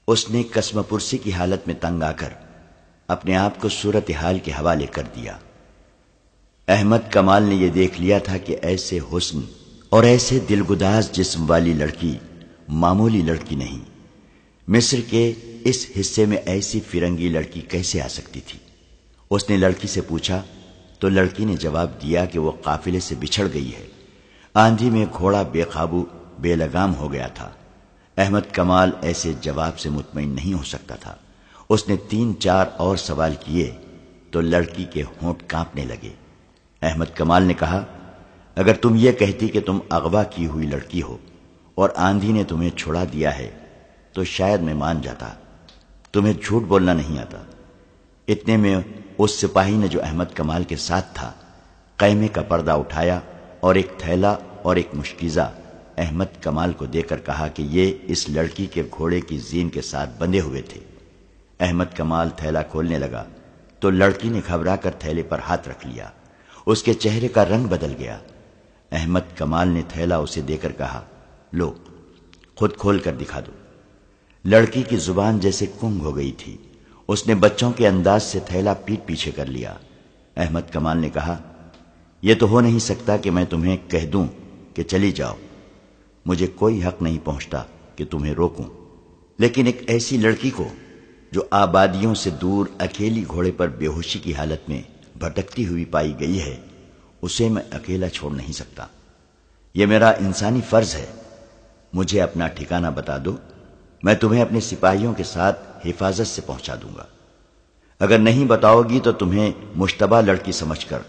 اس نے قسم پرسی کی حالت میں تنگ آ کر اپنے آپ کو صورتحال کے حوالے کر دیا۔ احمد کمال نے یہ دیکھ لیا تھا کہ ایسے حسن اور ایسے دلگداز جسم والی لڑکی معمولی لڑکی نہیں، مصر کے اس حصے میں ایسی فرنگی لڑکی کیسے آ سکتی تھی۔ اس نے لڑکی سے پوچھا تو لڑکی نے جواب دیا کہ وہ قافلے سے بچھڑ گئی ہے، آندھی میں گھوڑا بے قابو بے لگام ہو گیا تھا۔ احمد کمال ایسے جواب سے مطمئن نہیں ہو سکتا تھا۔ اس نے 3-4 اور سوال کیے تو لڑکی کے ہونٹ کانپنے لگے۔ احمد کمال نے کہا، اگر تم یہ کہتی کہ تم اغوا کی ہوئی لڑکی ہو اور آندھی نے تمہیں چھڑا دیا ہے تو شاید میں مان جاتا، تمہیں جھوٹ بولنا نہیں آتا۔ اتنے میں اس سپاہی نے جو احمد کمال کے ساتھ تھا خیمے کا پردہ اٹھایا اور ایک تھیلا اور ایک مشکیزہ احمد کمال کو دے کر کہا کہ یہ اس لڑکی کے گھوڑے کی زین کے ساتھ بندھے ہوئے تھے۔ احمد کمال تھیلا کھولنے لگا تو لڑکی نے گھبرا کر تھیلے پر ہاتھ رکھ لیا۔ اس کے چہرے کا رنگ بدل گیا۔ احمد کمال نے تھیلا اسے دے کر کہا، لو خود کھول کر دکھا دو۔ لڑکی کی زبان جیسے گنگ ہو گئی تھی۔ اس نے بچوں کے انداز سے تھیلا پیٹ پیچھے کر لیا۔ احمد کمال نے کہا، یہ تو ہو نہیں سکتا کہ میں تمہیں کہہ دوں کہ چلی جاؤ، مجھے کوئی حق نہیں پہنچتا کہ تمہیں روکوں، لیکن ایک ایسی لڑکی کو جو آبادیوں سے دور اکیلی گھوڑے پر بے ہوشی کی حالت میں بھٹکتی ہوئی پائی گئی ہے، اسے میں اکیلا چھوڑ نہیں سکتا۔ یہ میرا انسانی فرض ہے۔ مجھے اپنا ٹھکانہ بتا دو، میں تمہیں اپنے سپاہیوں کے ساتھ حفاظت سے پہنچا دوں گا۔ اگر نہیں بتاؤ گی تو تمہیں مشتبہ لڑکی سمجھ کر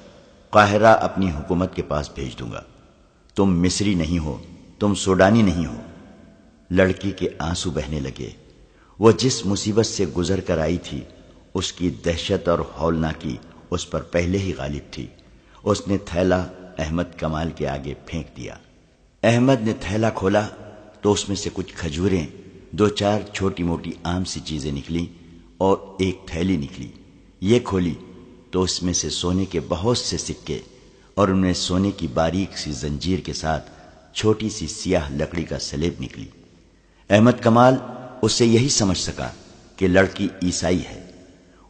قاہرہ اپنی حکومت کے پاس بھیج دوں گا۔ تم مصری نہیں ہو، تم سوڈانی نہیں ہو۔ لڑکی کے آنسو بہنے لگے۔ وہ جس مصیبت سے گزر کر آئی تھی اس کی دہشت اور ہولناکی اس پر پہلے ہی غالب تھی۔ اس نے تھیلا احمد کمال کے آگے پھینک دیا۔ احمد نے تھیلا کھولا تو اس میں سے کچھ کھجوریں، 2-4 چھوٹی موٹی عام سی چیزیں نکلی اور ایک تھیلی نکلی۔ یہ کھولی تو اس میں سے سونے کے بہت سے سکے اور ان میں سونے کی باریک سی زنجیر کے ساتھ چھوٹی سی سیاہ لکڑی کا سلیب نکلی۔ احمد کمال اس سے یہی سمجھ سکا کہ لڑکی عیسائی ہے۔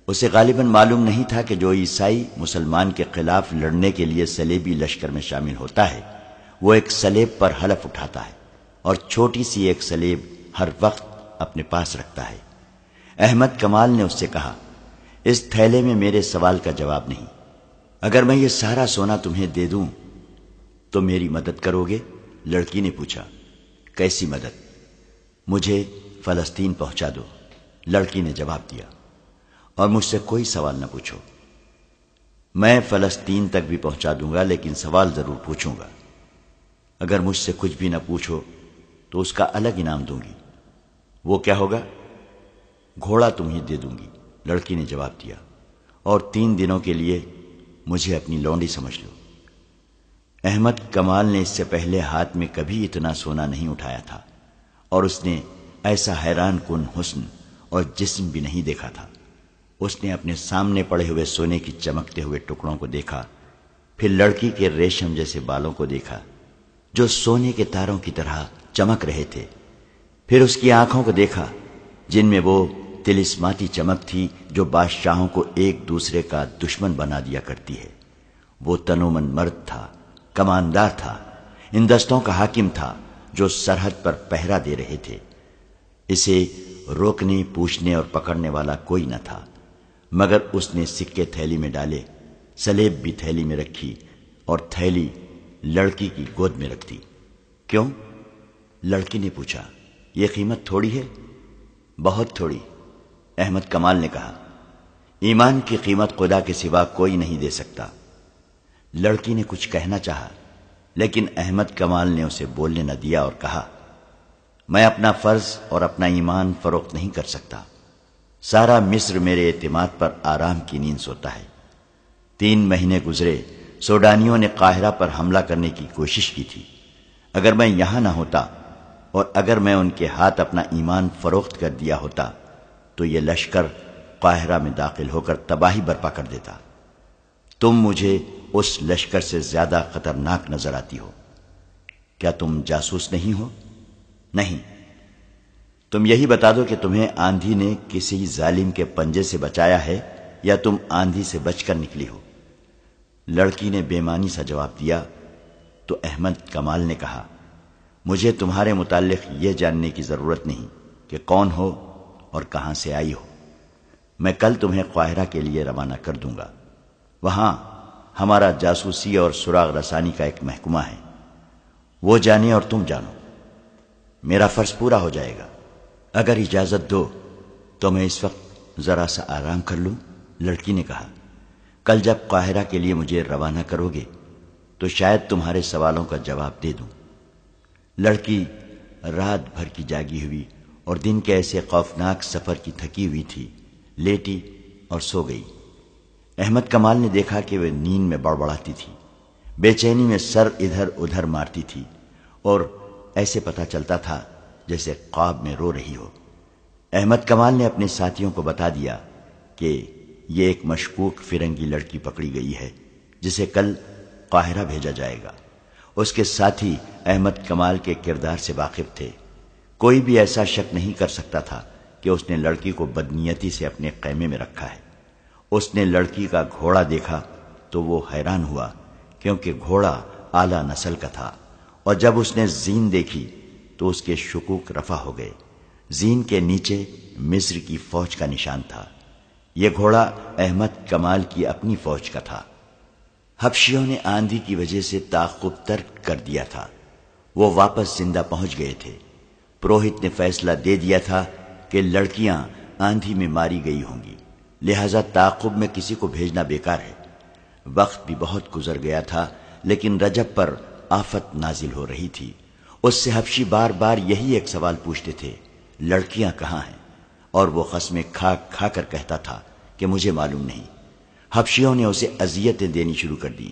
اسے غالباً معلوم نہیں تھا کہ جو عیسائی مسلمان کے خلاف لڑنے کے لیے صلیبی لشکر میں شامل ہوتا ہے وہ ایک سلیب پر حلف اٹھاتا ہے اور چھوٹی سی ایک سلیب ہر وقت اپنے پاس رکھتا ہے۔ احمد کمال نے اس سے کہا، اس تھیلے میں میرے سوال کا جواب نہیں۔ اگر میں یہ سارا سونا تمہیں دے دوں تو میری مدد کرو گے؟ لڑکی نے پوچھا۔ کیسی مدد؟ مجھے فلسطین پہنچا دو، لڑکی نے جواب دیا، اور مجھ سے کوئی سوال نہ پوچھو۔ میں فلسطین تک بھی پہنچا دوں گا لیکن سوال ضرور پوچھوں گا۔ اگر مجھ سے کچھ بھی نہ پوچھو تو اس کا الگ انعام دوں گی۔ وہ کیا ہوگا؟ گھوڑا تمہیں دے دوں گی، لڑکی نے جواب دیا، اور 3 دنوں کے لیے مجھے اپنی لونڈی سمجھ لو۔ احمد کمال نے اس سے پہلے ہاتھ میں کبھی اتنا سونا نہیں اٹھایا تھا اور اس نے ایسا حیران کن حسن اور جسم بھی نہیں دیکھا تھا۔ اس نے اپنے سامنے پڑے ہوئے سونے کی چمکتے ہوئے ٹکڑوں کو دیکھا، پھر لڑکی کے ریشم جیسے بالوں کو دیکھا جو سونے کے تاروں کی طرح چمک رہے تھے، پھر اس کی آنکھوں کو دیکھا جن میں وہ طلسماتی چمک تھی جو بادشاہوں کو ایک دوسرے کا دشمن بنا دیا کرتی ہے۔ وہ تنومن مرد تھا، کماندار تھا، ان دستوں کا حاکم تھا جو سرحد پر پہرا دے رہے تھے۔ اسے روکنے، پوچھنے اور پکڑنے والا کوئی نہ تھا، مگر اس نے سکے تھیلی میں ڈالے، سلیب بھی تھیلی میں رکھی اور تھیلی لڑکی کی گود میں رکھ دی۔ کیوں؟ لڑکی نے پوچھا۔ یہ قیمت تھوڑی ہے؟ بہت تھوڑی، احمد کمال نے کہا۔ ایمان کی قیمت خدا کے سوا کوئی نہیں دے سکتا۔ لڑکی نے کچھ کہنا چاہا لیکن احمد کمال نے اسے بولنے نہ دیا اور کہا، میں اپنا فرض اور اپنا ایمان فروخت نہیں کر سکتا۔ سارا مصر میرے اعتماد پر آرام کی نیند سوتا ہے۔ 3 مہینے گزرے، سوڈانیوں نے قاہرہ پر حملہ کرنے کی کوشش کی تھی۔ اگر میں یہاں نہ ہوتا اور اگر میں ان کے ہاتھ اپنا ایمان فروخت کر دیا ہوتا تو یہ لشکر قاہرہ میں داخل ہو کر تباہی برپا کر دیتا۔ تم مجھے اس لشکر سے زیادہ خطرناک نظر آتی ہو۔ کیا تم جاسوس نہیں ہو؟ نہیں، تم یہی بتا دو کہ تمہیں آندھی نے کسی ظالم کے پنجے سے بچایا ہے یا تم آندھی سے بچ کر نکلی ہو؟ لڑکی نے بے معنی سا جواب دیا تو احمد کمال نے کہا، مجھے تمہارے متعلق یہ جاننے کی ضرورت نہیں کہ کون ہو اور کہاں سے آئی ہو۔ میں کل تمہیں قاہرہ کے لیے روانہ کر دوں گا۔ وہاں ہمارا جاسوسی اور سراغ رسانی کا ایک محکمہ ہے، وہ جانے اور تم جانو، میرا فرض پورا ہو جائے گا۔ اگر اجازت دو تو میں اس وقت ذرا سا آرام کر لوں۔ لڑکی نے کہا، کل جب قاہرہ کے لیے مجھے روانہ کرو گے تو شاید تمہارے سوالوں کا جواب دے دوں۔ لڑکی رات بھر کی جاگی ہوئی اور دن کے ایسے خوفناک سفر کی تھکی ہوئی تھی، لیٹی اور سو گئی۔ احمد کمال نے دیکھا کہ وہ نیند میں بڑبڑاتی تھی، بے چینی میں سر ادھر ادھر مارتی تھی اور ایسے پتہ چلتا تھا جیسے خواب میں رو رہی ہو۔ احمد کمال نے اپنے ساتھیوں کو بتا دیا کہ یہ ایک مشکوک فرنگی لڑکی پکڑی گئی ہے جسے کل قاہرہ بھیجا جائے گا۔ اس کے ساتھی احمد کمال کے کردار سے واقف تھے، کوئی بھی ایسا شک نہیں کر سکتا تھا کہ اس نے لڑکی کو بدنیتی سے اپنے خیمے میں رکھا ہے۔ اس نے لڑکی کا گھوڑا دیکھا تو وہ حیران ہوا کیونکہ گھوڑا اعلیٰ نسل کا تھا، اور جب اس نے زین دیکھی تو اس کے شکوک رفع ہو گئے۔ زین کے نیچے مصر کی فوج کا نشان تھا۔ یہ گھوڑا احمد کمال کی اپنی فوج کا تھا۔ حبشیوں نے آندھی کی وجہ سے تعاقب ترک کر دیا تھا، وہ واپس زندہ پہنچ گئے تھے۔ پروہت نے فیصلہ دے دیا تھا کہ لڑکیاں آندھی میں ماری گئی ہوں گی، لہذا تعاقب میں کسی کو بھیجنا بیکار ہے۔ وقت بھی بہت گزر گیا تھا، لیکن رجب پر آفت نازل ہو رہی تھی۔ اس سے حبشی بار بار یہی ایک سوال پوچھتے تھے، لڑکیاں کہاں ہیں؟ اور وہ قسمیں کھا کھا کر کہتا تھا کہ مجھے معلوم نہیں۔ حبشیوں نے اسے اذیتیں دینی شروع کر دی،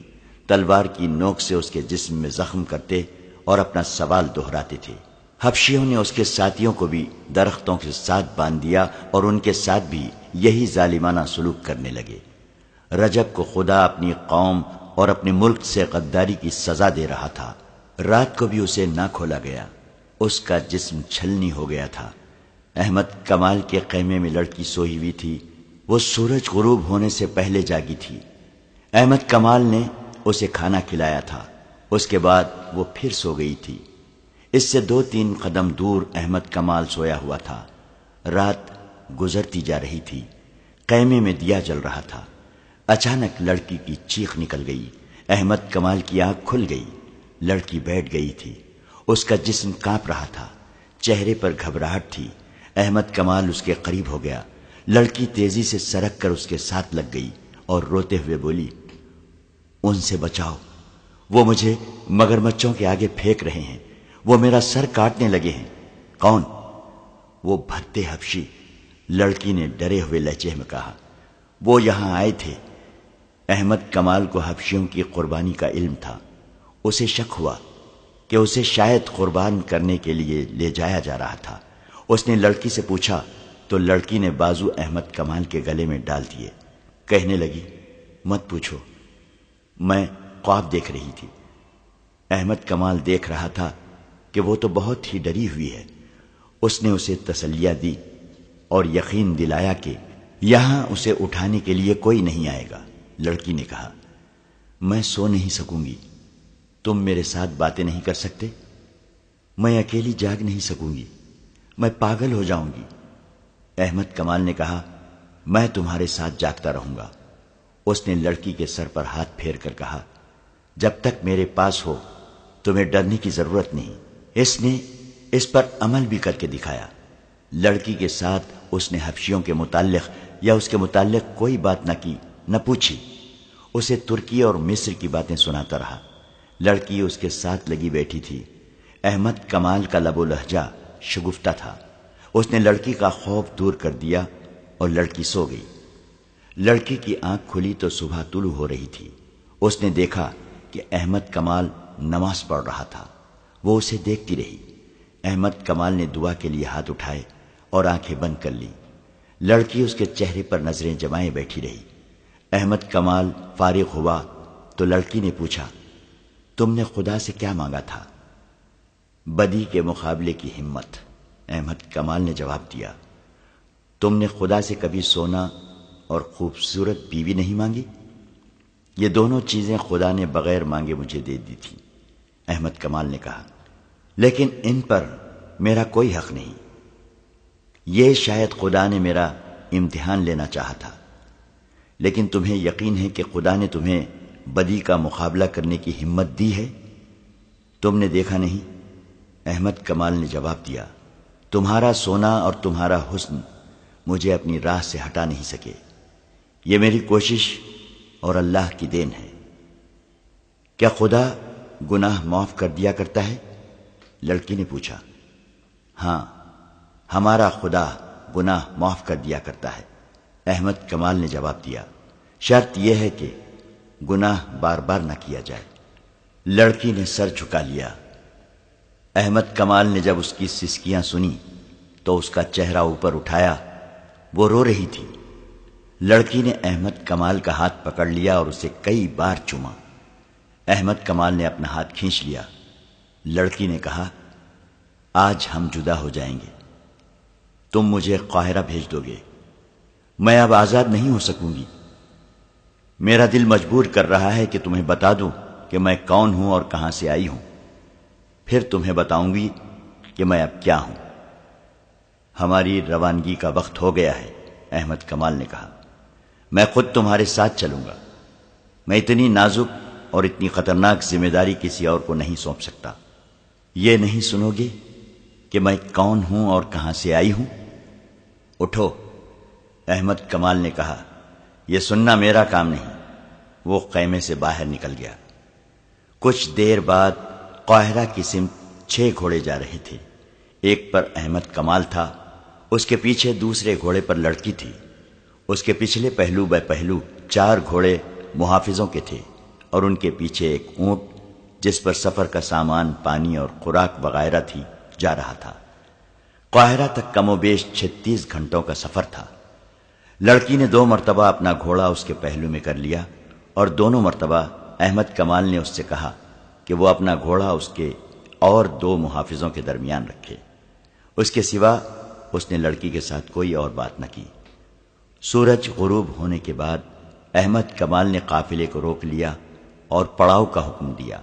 تلوار کی نوک سے اس کے جسم میں زخم کرتے اور اپنا سوال دہراتے تھے۔ حبشیوں نے اس کے ساتھیوں کو بھی درختوں کے ساتھ باندھ دیا اور ان کے ساتھ بھی یہی ظالمانہ سلوک کرنے لگے۔ رجب کو خدا اپنی قوم اور اپنے ملک سے غداری کی سزا دے رہا تھا۔ رات کو بھی اسے نہ کھولا گیا، اس کا جسم چھلنی ہو گیا تھا۔ احمد کمال کے خیمے میں لڑکی سوئی ہوئی تھی، وہ سورج غروب ہونے سے پہلے جاگی تھی۔ احمد کمال نے اسے کھانا کھلایا تھا، اس کے بعد وہ پھر سو گئی تھی۔ اس سے 2-3 قدم دور احمد کمال سویا ہوا تھا۔ رات گزرتی جا رہی تھی، خیمے میں دیا جل رہا تھا۔ اچانک لڑکی کی چیخ نکل گئی، احمد کمال کی آنکھ کھل گئی۔ لڑکی بیٹھ گئی تھی، اس کا جسم کانپ رہا تھا، چہرے پر گھبراہٹ تھی۔ احمد کمال اس کے قریب ہو گیا، لڑکی تیزی سے سرک کر اس کے ساتھ لگ گئی اور روتے ہوئے بولی، ان سے بچاؤ، وہ مجھے مگرمچھوں کے آگے پھینک رہے ہیں، وہ میرا سر کاٹنے لگے ہیں۔ کون؟ وہ بھتے حبشی، لڑکی نے ڈرے ہوئے لہجے میں کہا۔ وہ یہاں آئے تھے۔ احمد کمال کو حبشیوں کی قربانی کا علم تھا، اسے شک ہوا کہ اسے شاید قربان کرنے کے لیے لے جایا جا رہا تھا۔ اس نے لڑکی سے پوچھا تو لڑکی نے بازو احمد کمال کے گلے میں ڈال دیے، کہنے لگی، مت پوچھو، میں خواب دیکھ رہی تھی۔ احمد کمال دیکھ رہا تھا کہ وہ تو بہت ہی ڈری ہوئی ہے۔ اس نے اسے تسلیہ دی اور یقین دلایا کہ یہاں اسے اٹھانے کے لیے کوئی نہیں آئے گا۔ لڑکی نے کہا، میں سو نہیں سکوں گی، تم میرے ساتھ باتیں نہیں کر سکتے؟ میں اکیلی جاگ نہیں سکوں گی، میں پاگل ہو جاؤں گی۔ احمد کمال نے کہا، میں تمہارے ساتھ جاگتا رہوں گا۔ اس نے لڑکی کے سر پر ہاتھ پھیر کر کہا، جب تک میرے پاس ہو تمہیں ڈرنے کی ضرورت نہیں۔ اس نے اس پر عمل بھی کر کے دکھایا۔ لڑکی کے ساتھ اس نے حبشیوں کے متعلق یا اس کے متعلق کوئی بات نہ کی، نہ پوچھی، اسے ترکی اور مصر کی باتیں سناتا رہا۔ لڑکی اس کے ساتھ لگی بیٹھی تھی۔ احمد کمال کا لب و لہجہ شگفتہ تھا۔ اس نے لڑکی کا خوف دور کر دیا اور لڑکی سو گئی۔ لڑکی کی آنکھ کھلی تو صبح طلوع ہو رہی تھی۔ اس نے دیکھا کہ احمد کمال نماز پڑھ رہا تھا، وہ اسے دیکھتی رہی۔ احمد کمال نے دعا کے لیے ہاتھ اٹھائے اور آنکھیں بند کر لی۔ لڑکی اس کے چہرے پر نظریں جمائے بیٹھی رہی۔ احمد کمال فارغ ہوا تو لڑکی نے پوچھا، تم نے خدا سے کیا مانگا تھا؟ بدی کے مقابلے کی ہمت۔ احمد کمال نے جواب دیا، تم نے خدا سے کبھی سونا اور خوبصورت بیوی نہیں مانگی؟ یہ دونوں چیزیں خدا نے بغیر مانگے مجھے دے دی تھیں۔ احمد کمال نے کہا، لیکن ان پر میرا کوئی حق نہیں۔ یہ شاید خدا نے میرا امتحان لینا چاہا تھا، لیکن تمہیں یقین ہے کہ خدا نے تمہیں بدی کا مقابلہ کرنے کی ہمت دی ہے؟ تم نے دیکھا نہیں؟ احمد کمال نے جواب دیا، تمہارا سونا اور تمہارا حسن مجھے اپنی راہ سے ہٹا نہیں سکے۔ یہ میری کوشش اور اللہ کی دین ہے۔ کیا خدا گناہ معاف کر دیا کرتا ہے؟ لڑکی نے پوچھا۔ ہاں، ہمارا خدا گناہ معاف کر دیا کرتا ہے، احمد کمال نے جواب دیا، شرط یہ ہے کہ گناہ بار بار نہ کیا جائے۔ لڑکی نے سر جھکا لیا۔ احمد کمال نے جب اس کی سسکیاں سنی تو اس کا چہرہ اوپر اٹھایا، وہ رو رہی تھی۔ لڑکی نے احمد کمال کا ہاتھ پکڑ لیا اور اسے کئی بار چوما۔ احمد کمال نے اپنا ہاتھ کھینچ لیا۔ لڑکی نے کہا، آج ہم جدا ہو جائیں گے، تم مجھے قاہرہ بھیج دو گے، میں اب آزاد نہیں ہو سکوں گی۔ میرا دل مجبور کر رہا ہے کہ تمہیں بتا دوں کہ میں کون ہوں اور کہاں سے آئی ہوں، پھر تمہیں بتاؤں گی کہ میں اب کیا ہوں۔ ہماری روانگی کا وقت ہو گیا ہے، احمد کمال نے کہا، میں خود تمہارے ساتھ چلوں گا۔ میں اتنی نازک اور اتنی خطرناک ذمہ داری کسی اور کو نہیں سونپ سکتا۔ یہ نہیں سنو گے کہ میں کون ہوں اور کہاں سے آئی ہوں؟ اٹھو، احمد کمال نے کہا، یہ سننا میرا کام نہیں۔ وہ خیمے سے باہر نکل گیا۔ کچھ دیر بعد قاہرہ کی سمت 6 گھوڑے جا رہے تھے۔ ایک پر احمد کمال تھا، اس کے پیچھے دوسرے گھوڑے پر لڑکی تھی، اس کے پچھلے پہلو بے پہلو 4 گھوڑے محافظوں کے تھے، اور ان کے پیچھے ایک اونٹ جس پر سفر کا سامان، پانی اور خوراک وغیرہ تھی جا رہا تھا۔ قاہرہ تک کم و بیش 36 گھنٹوں کا سفر تھا۔ لڑکی نے 2 مرتبہ اپنا گھوڑا اس کے پہلو میں کر لیا، اور دونوں مرتبہ احمد کمال نے اس سے کہا کہ وہ اپنا گھوڑا اس کے اور 2 محافظوں کے درمیان رکھے۔ اس کے سوا اس نے لڑکی کے ساتھ کوئی اور بات نہ کی۔ سورج غروب ہونے کے بعد احمد کمال نے قافلے کو روک لیا اور پڑاؤ کا حکم دیا۔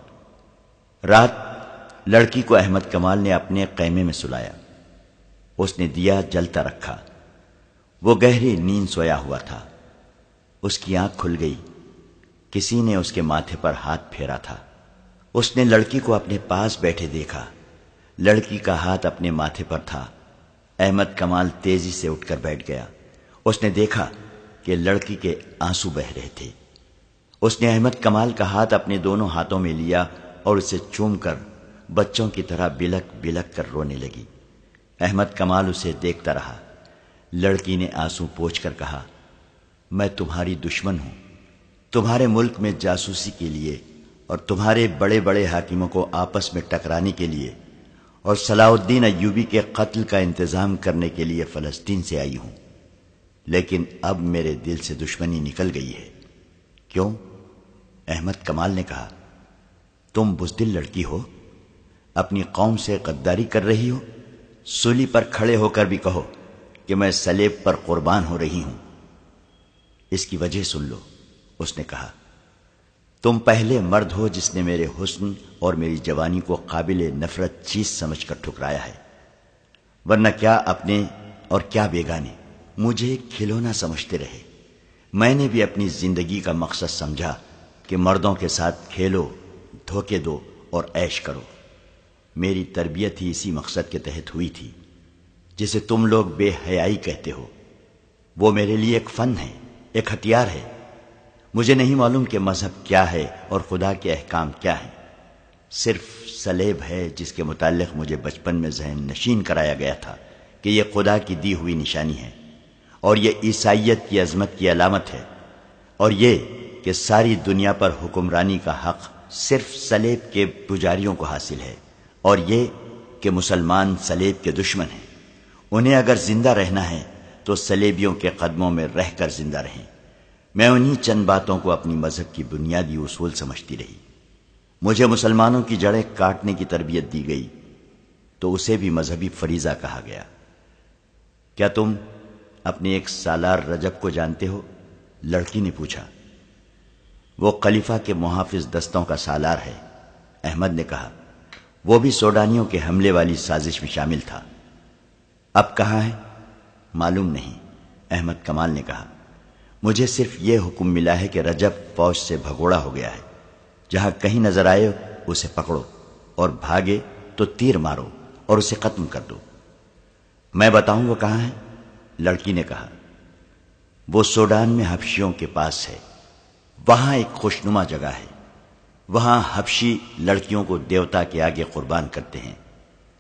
رات لڑکی کو احمد کمال نے اپنے خیمے میں سلایا۔ اس نے دیا جلتا رکھا۔ وہ گہری نیند سویا ہوا تھا۔ اس کی آنکھ کھل گئی۔ کسی نے اس کے ماتھے پر ہاتھ پھیرا تھا۔ اس نے لڑکی کو اپنے پاس بیٹھے دیکھا۔ لڑکی کا ہاتھ اپنے ماتھے پر تھا۔ احمد کمال تیزی سے اٹھ کر بیٹھ گیا۔ اس نے دیکھا کہ لڑکی کے آنسو بہ رہے تھے۔ اس نے احمد کمال کا ہاتھ اپنے دونوں ہاتھوں میں لیا اور اسے چوم کر بچوں کی طرح بلک بلک کر رونے لگی۔ احمد کمال اسے دیکھتا رہا۔ لڑکی نے آنسو پوچھ کر کہا، میں تمہاری دشمن ہوں۔ تمہارے ملک میں جاسوسی کے لیے اور تمہارے بڑے بڑے حاکموں کو آپس میں ٹکرانے کے لیے اور صلاح الدین ایوبی کے قتل کا انتظام کرنے کے لیے فلسطین سے آئی ہوں، لیکن اب میرے دل سے دشمنی نکل گئی ہے۔ کیوں؟ احمد کمال نے کہا، تم بزدل لڑکی ہو، اپنی قوم سے غداری کر رہی ہو۔ سولی پر کھڑے ہو کر بھی کہو کہ میں صلیب پر قربان ہو رہی ہوں۔ اس کی وجہ سن لو، اس نے کہا، تم پہلے مرد ہو جس نے میرے حسن اور میری جوانی کو قابل نفرت چیز سمجھ کر ٹھکرایا ہے، ورنہ کیا اپنے اور کیا بیگانے مجھے کھلونا سمجھتے رہے۔ میں نے بھی اپنی زندگی کا مقصد سمجھا کہ مردوں کے ساتھ کھیلو، دھوکے دو اور عیش کرو۔ میری تربیت ہی اسی مقصد کے تحت ہوئی تھی، جسے تم لوگ بے حیائی کہتے ہو۔ وہ میرے لیے ایک فن ہے، ایک ہتھیار ہے۔ مجھے نہیں معلوم کہ مذہب کیا ہے اور خدا کے احکام کیا ہیں۔ صرف صلیب ہے جس کے متعلق مجھے بچپن میں ذہن نشین کرایا گیا تھا کہ یہ خدا کی دی ہوئی نشانی ہے، اور یہ عیسائیت کی عظمت کی علامت ہے، اور یہ کہ ساری دنیا پر حکمرانی کا حق صرف صلیب کے پجاریوں کو حاصل ہے، اور یہ کہ مسلمان صلیب کے دشمن ہیں۔ انہیں اگر زندہ رہنا ہے تو صلیبیوں کے قدموں میں رہ کر زندہ رہیں۔ میں انہی چند باتوں کو اپنی مذہب کی بنیادی اصول سمجھتی رہی۔ مجھے مسلمانوں کی جڑیں کاٹنے کی تربیت دی گئی۔ تو اسے بھی مذہبی فریضہ کہا گیا۔ کیا تم اپنے ایک سالار رجب کو جانتے ہو؟ لڑکی نے پوچھا۔ وہ خلیفہ کے محافظ دستوں کا سالار ہے، احمد نے کہا۔ وہ بھی سوڈانیوں کے حملے والی سازش میں شامل تھا۔ اب کہاں ہے؟ معلوم نہیں، احمد کمال نے کہا۔ مجھے صرف یہ حکم ملا ہے کہ رجب فوج سے بھگوڑا ہو گیا ہے، جہاں کہیں نظر آئے اسے پکڑو، اور بھاگے تو تیر مارو اور اسے ختم کر دو۔ میں بتاؤں وہ کہاں ہے؟ لڑکی نے کہا۔ وہ سوڈان میں حبشیوں کے پاس ہے، وہاں ایک خوشنما جگہ ہے، وہاں حبشی لڑکیوں کو دیوتا کے آگے قربان کرتے ہیں۔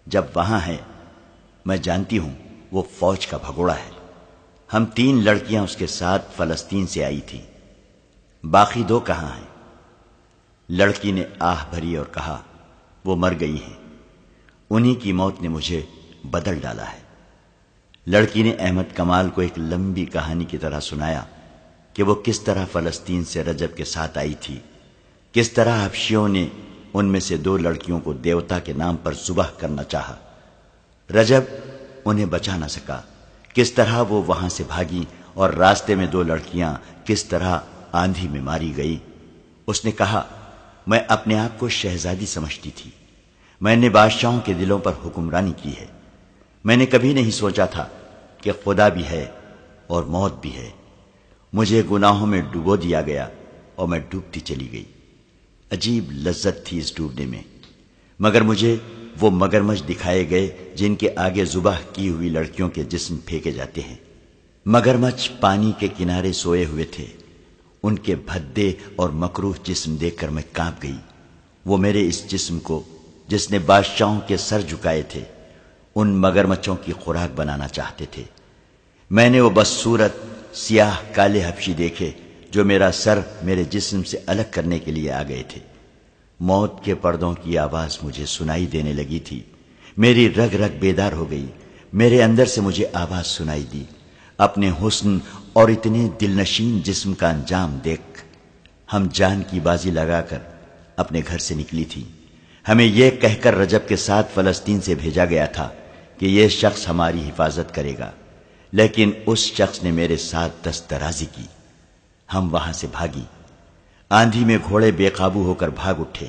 جب وہاں ہے، میں جانتی ہوں وہ فوج کا بھگوڑا ہے۔ ہم 3 لڑکیاں اس کے ساتھ فلسطین سے آئی تھی، باقی 2 کہاں ہیں؟ لڑکی نے آہ بھری اور کہا، وہ مر گئی ہیں، انہی کی موت نے مجھے بدل ڈالا ہے۔ لڑکی نے احمد کمال کو ایک لمبی کہانی کی طرح سنایا کہ وہ کس طرح فلسطین سے رجب کے ساتھ آئی تھی، کس طرح حبشیوں نے ان میں سے 2 لڑکیوں کو دیوتا کے نام پر ذبح کرنا چاہا۔ رجب انہیں بچا نہ سکا، کس طرح وہ وہاں سے بھاگی اور راستے میں 2 لڑکیاں کس طرح آندھی میں ماری گئی۔ اس نے کہا، میں اپنے آپ کو شہزادی سمجھتی تھی، میں نے بادشاہوں کے دلوں پر حکمرانی کی ہے۔ میں نے کبھی نہیں سوچا تھا کہ خدا بھی ہے اور موت بھی ہے۔ مجھے گناہوں میں ڈبو دیا گیا اور میں ڈوبتی چلی گئی۔ عجیب لذت تھی اس ڈوبنے میں، مگر مجھے وہ مگرمچھ دکھائے گئے جن کے آگے ذبح کی ہوئی لڑکیوں کے جسم پھینکے جاتے ہیں۔ مگرمچھ پانی کے کنارے سوئے ہوئے تھے، ان کے بھدے اور مکروہ جسم دیکھ کر میں کانپ گئی۔ وہ میرے اس جسم کو جس نے بادشاہوں کے سر جھکائے تھے، ان مگرمچھوں کی خوراک بنانا چاہتے تھے۔ میں نے وہ بدصورت سیاہ کالے حبشی دیکھے جو میرا سر میرے جسم سے الگ کرنے کے لیے آ گئے تھے۔ موت کے پردوں کی آواز مجھے سنائی دینے لگی تھی، میری رگ رگ بیدار ہو گئی، میرے اندر سے مجھے آواز سنائی دی۔ اپنے حسن اور اتنے دلنشین جسم کا انجام دیکھ ہم جان کی بازی لگا کر اپنے گھر سے نکلی تھی۔ ہمیں یہ کہہ کر رجب کے ساتھ فلسطین سے بھیجا گیا تھا کہ یہ شخص ہماری حفاظت کرے گا، لیکن اس شخص نے میرے ساتھ دست درازی کی۔ ہم وہاں سے بھاگی، آندھی میں گھوڑے بے قابو ہو کر بھاگ اٹھے۔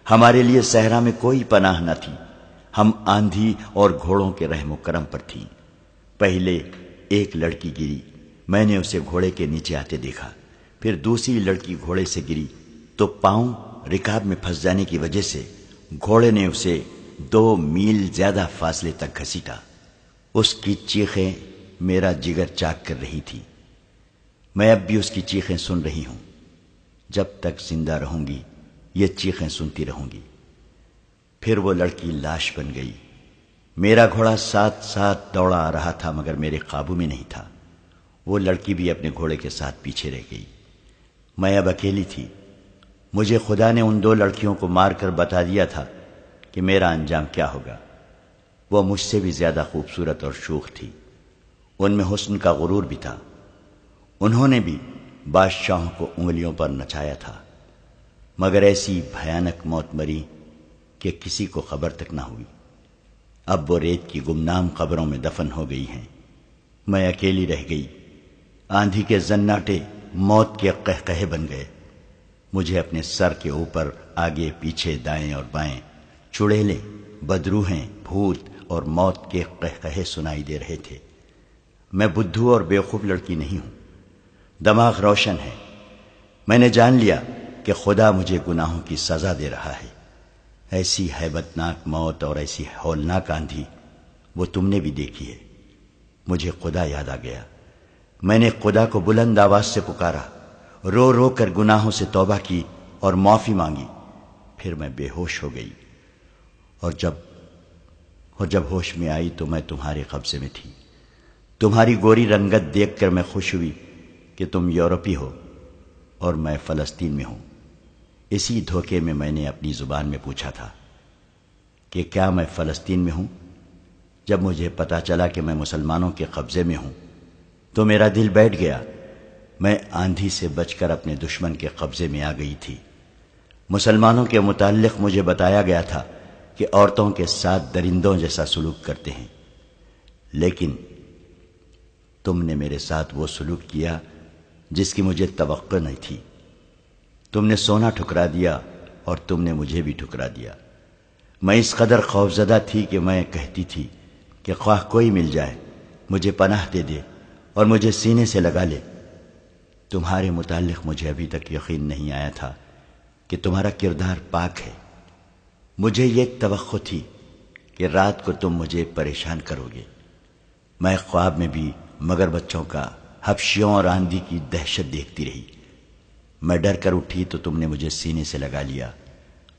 ہمارے لیے صحرا میں کوئی پناہ نہ تھی، ہم آندھی اور گھوڑوں کے رحم و کرم پر تھیں۔ پہلے ایک لڑکی گری، میں نے اسے گھوڑے کے نیچے آتے دیکھا، پھر دوسری لڑکی گھوڑے سے گری تو پاؤں رکاب میں پھنس جانے کی وجہ سے گھوڑے نے اسے 2 میل زیادہ فاصلے تک گھسیٹا۔ اس کی چیخیں میرا جگر چاک کر رہی تھی۔ میں اب بھی اس کی چیخیں سن رہی ہوں، جب تک زندہ رہوں گی یہ چیخیں سنتی رہوں گی۔ پھر وہ لڑکی لاش بن گئی۔ میرا گھوڑا ساتھ ساتھ دوڑا آ رہا تھا مگر میرے قابو میں نہیں تھا۔ وہ لڑکی بھی اپنے گھوڑے کے ساتھ پیچھے رہ گئی۔ میں اب اکیلی تھی۔ مجھے خدا نے ان 2 لڑکیوں کو مار کر بتا دیا تھا کہ میرا انجام کیا ہوگا۔ وہ مجھ سے بھی زیادہ خوبصورت اور شوخ تھی، ان میں حسن کا غرور بھی تھا۔ انہوں نے بھی بادشاہوں کو انگلیوں پر نچایا تھا، مگر ایسی بھیانک موت مری کہ کسی کو خبر تک نہ ہوئی۔ اب وہ ریت کی گمنام قبروں میں دفن ہو گئی ہیں۔ میں اکیلی رہ گئی۔ آندھی کے زناٹے موت کے قہقہے بن گئے۔ مجھے اپنے سر کے اوپر آگے پیچھے دائیں اور بائیں چڑیلیں، بدروہیں، بھوت اور موت کے قہقہے سنائی دے رہے تھے۔ میں بدھو اور بیوقوف لڑکی نہیں ہوں، دماغ روشن ہے۔ میں نے جان لیا کہ خدا مجھے گناہوں کی سزا دے رہا ہے۔ ایسی ہیبتناک موت اور ایسی ہولناک آندھی وہ تم نے بھی دیکھی ہے۔ مجھے خدا یاد آ گیا۔ میں نے خدا کو بلند آواز سے پکارا، رو رو کر گناہوں سے توبہ کی اور معافی مانگی۔ پھر میں بے ہوش ہو گئی، اور جب ہوش میں آئی تو میں تمہارے قبضے میں تھی۔ تمہاری گوری رنگت دیکھ کر میں خوش ہوئی کہ تم یورپی ہو اور میں فلسطین میں ہوں۔ اسی دھوکے میں نے اپنی زبان میں پوچھا تھا کہ کیا میں فلسطین میں ہوں۔ جب مجھے پتا چلا کہ میں مسلمانوں کے قبضے میں ہوں تو میرا دل بیٹھ گیا۔ میں آندھی سے بچ کر اپنے دشمن کے قبضے میں آ گئی تھی۔ مسلمانوں کے متعلق مجھے بتایا گیا تھا کہ عورتوں کے ساتھ درندوں جیسا سلوک کرتے ہیں، لیکن تم نے میرے ساتھ وہ سلوک کیا جس کی مجھے توقع نہیں تھی۔ تم نے سونا ٹھکرا دیا اور تم نے مجھے بھی ٹھکرا دیا۔ میں اس قدر خوفزدہ تھی کہ میں کہتی تھی کہ خواہ کوئی مل جائے مجھے پناہ دے دے اور مجھے سینے سے لگا لے۔ تمہارے متعلق مجھے ابھی تک یقین نہیں آیا تھا کہ تمہارا کردار پاک ہے۔ مجھے یہ توقع تھی کہ رات کو تم مجھے پریشان کرو گے۔ میں خواب میں بھی مگر بچوں کا، حبشیوں اور آندھی کی دہشت دیکھتی رہی۔ میں ڈر کر اٹھی تو تم نے مجھے سینے سے لگا لیا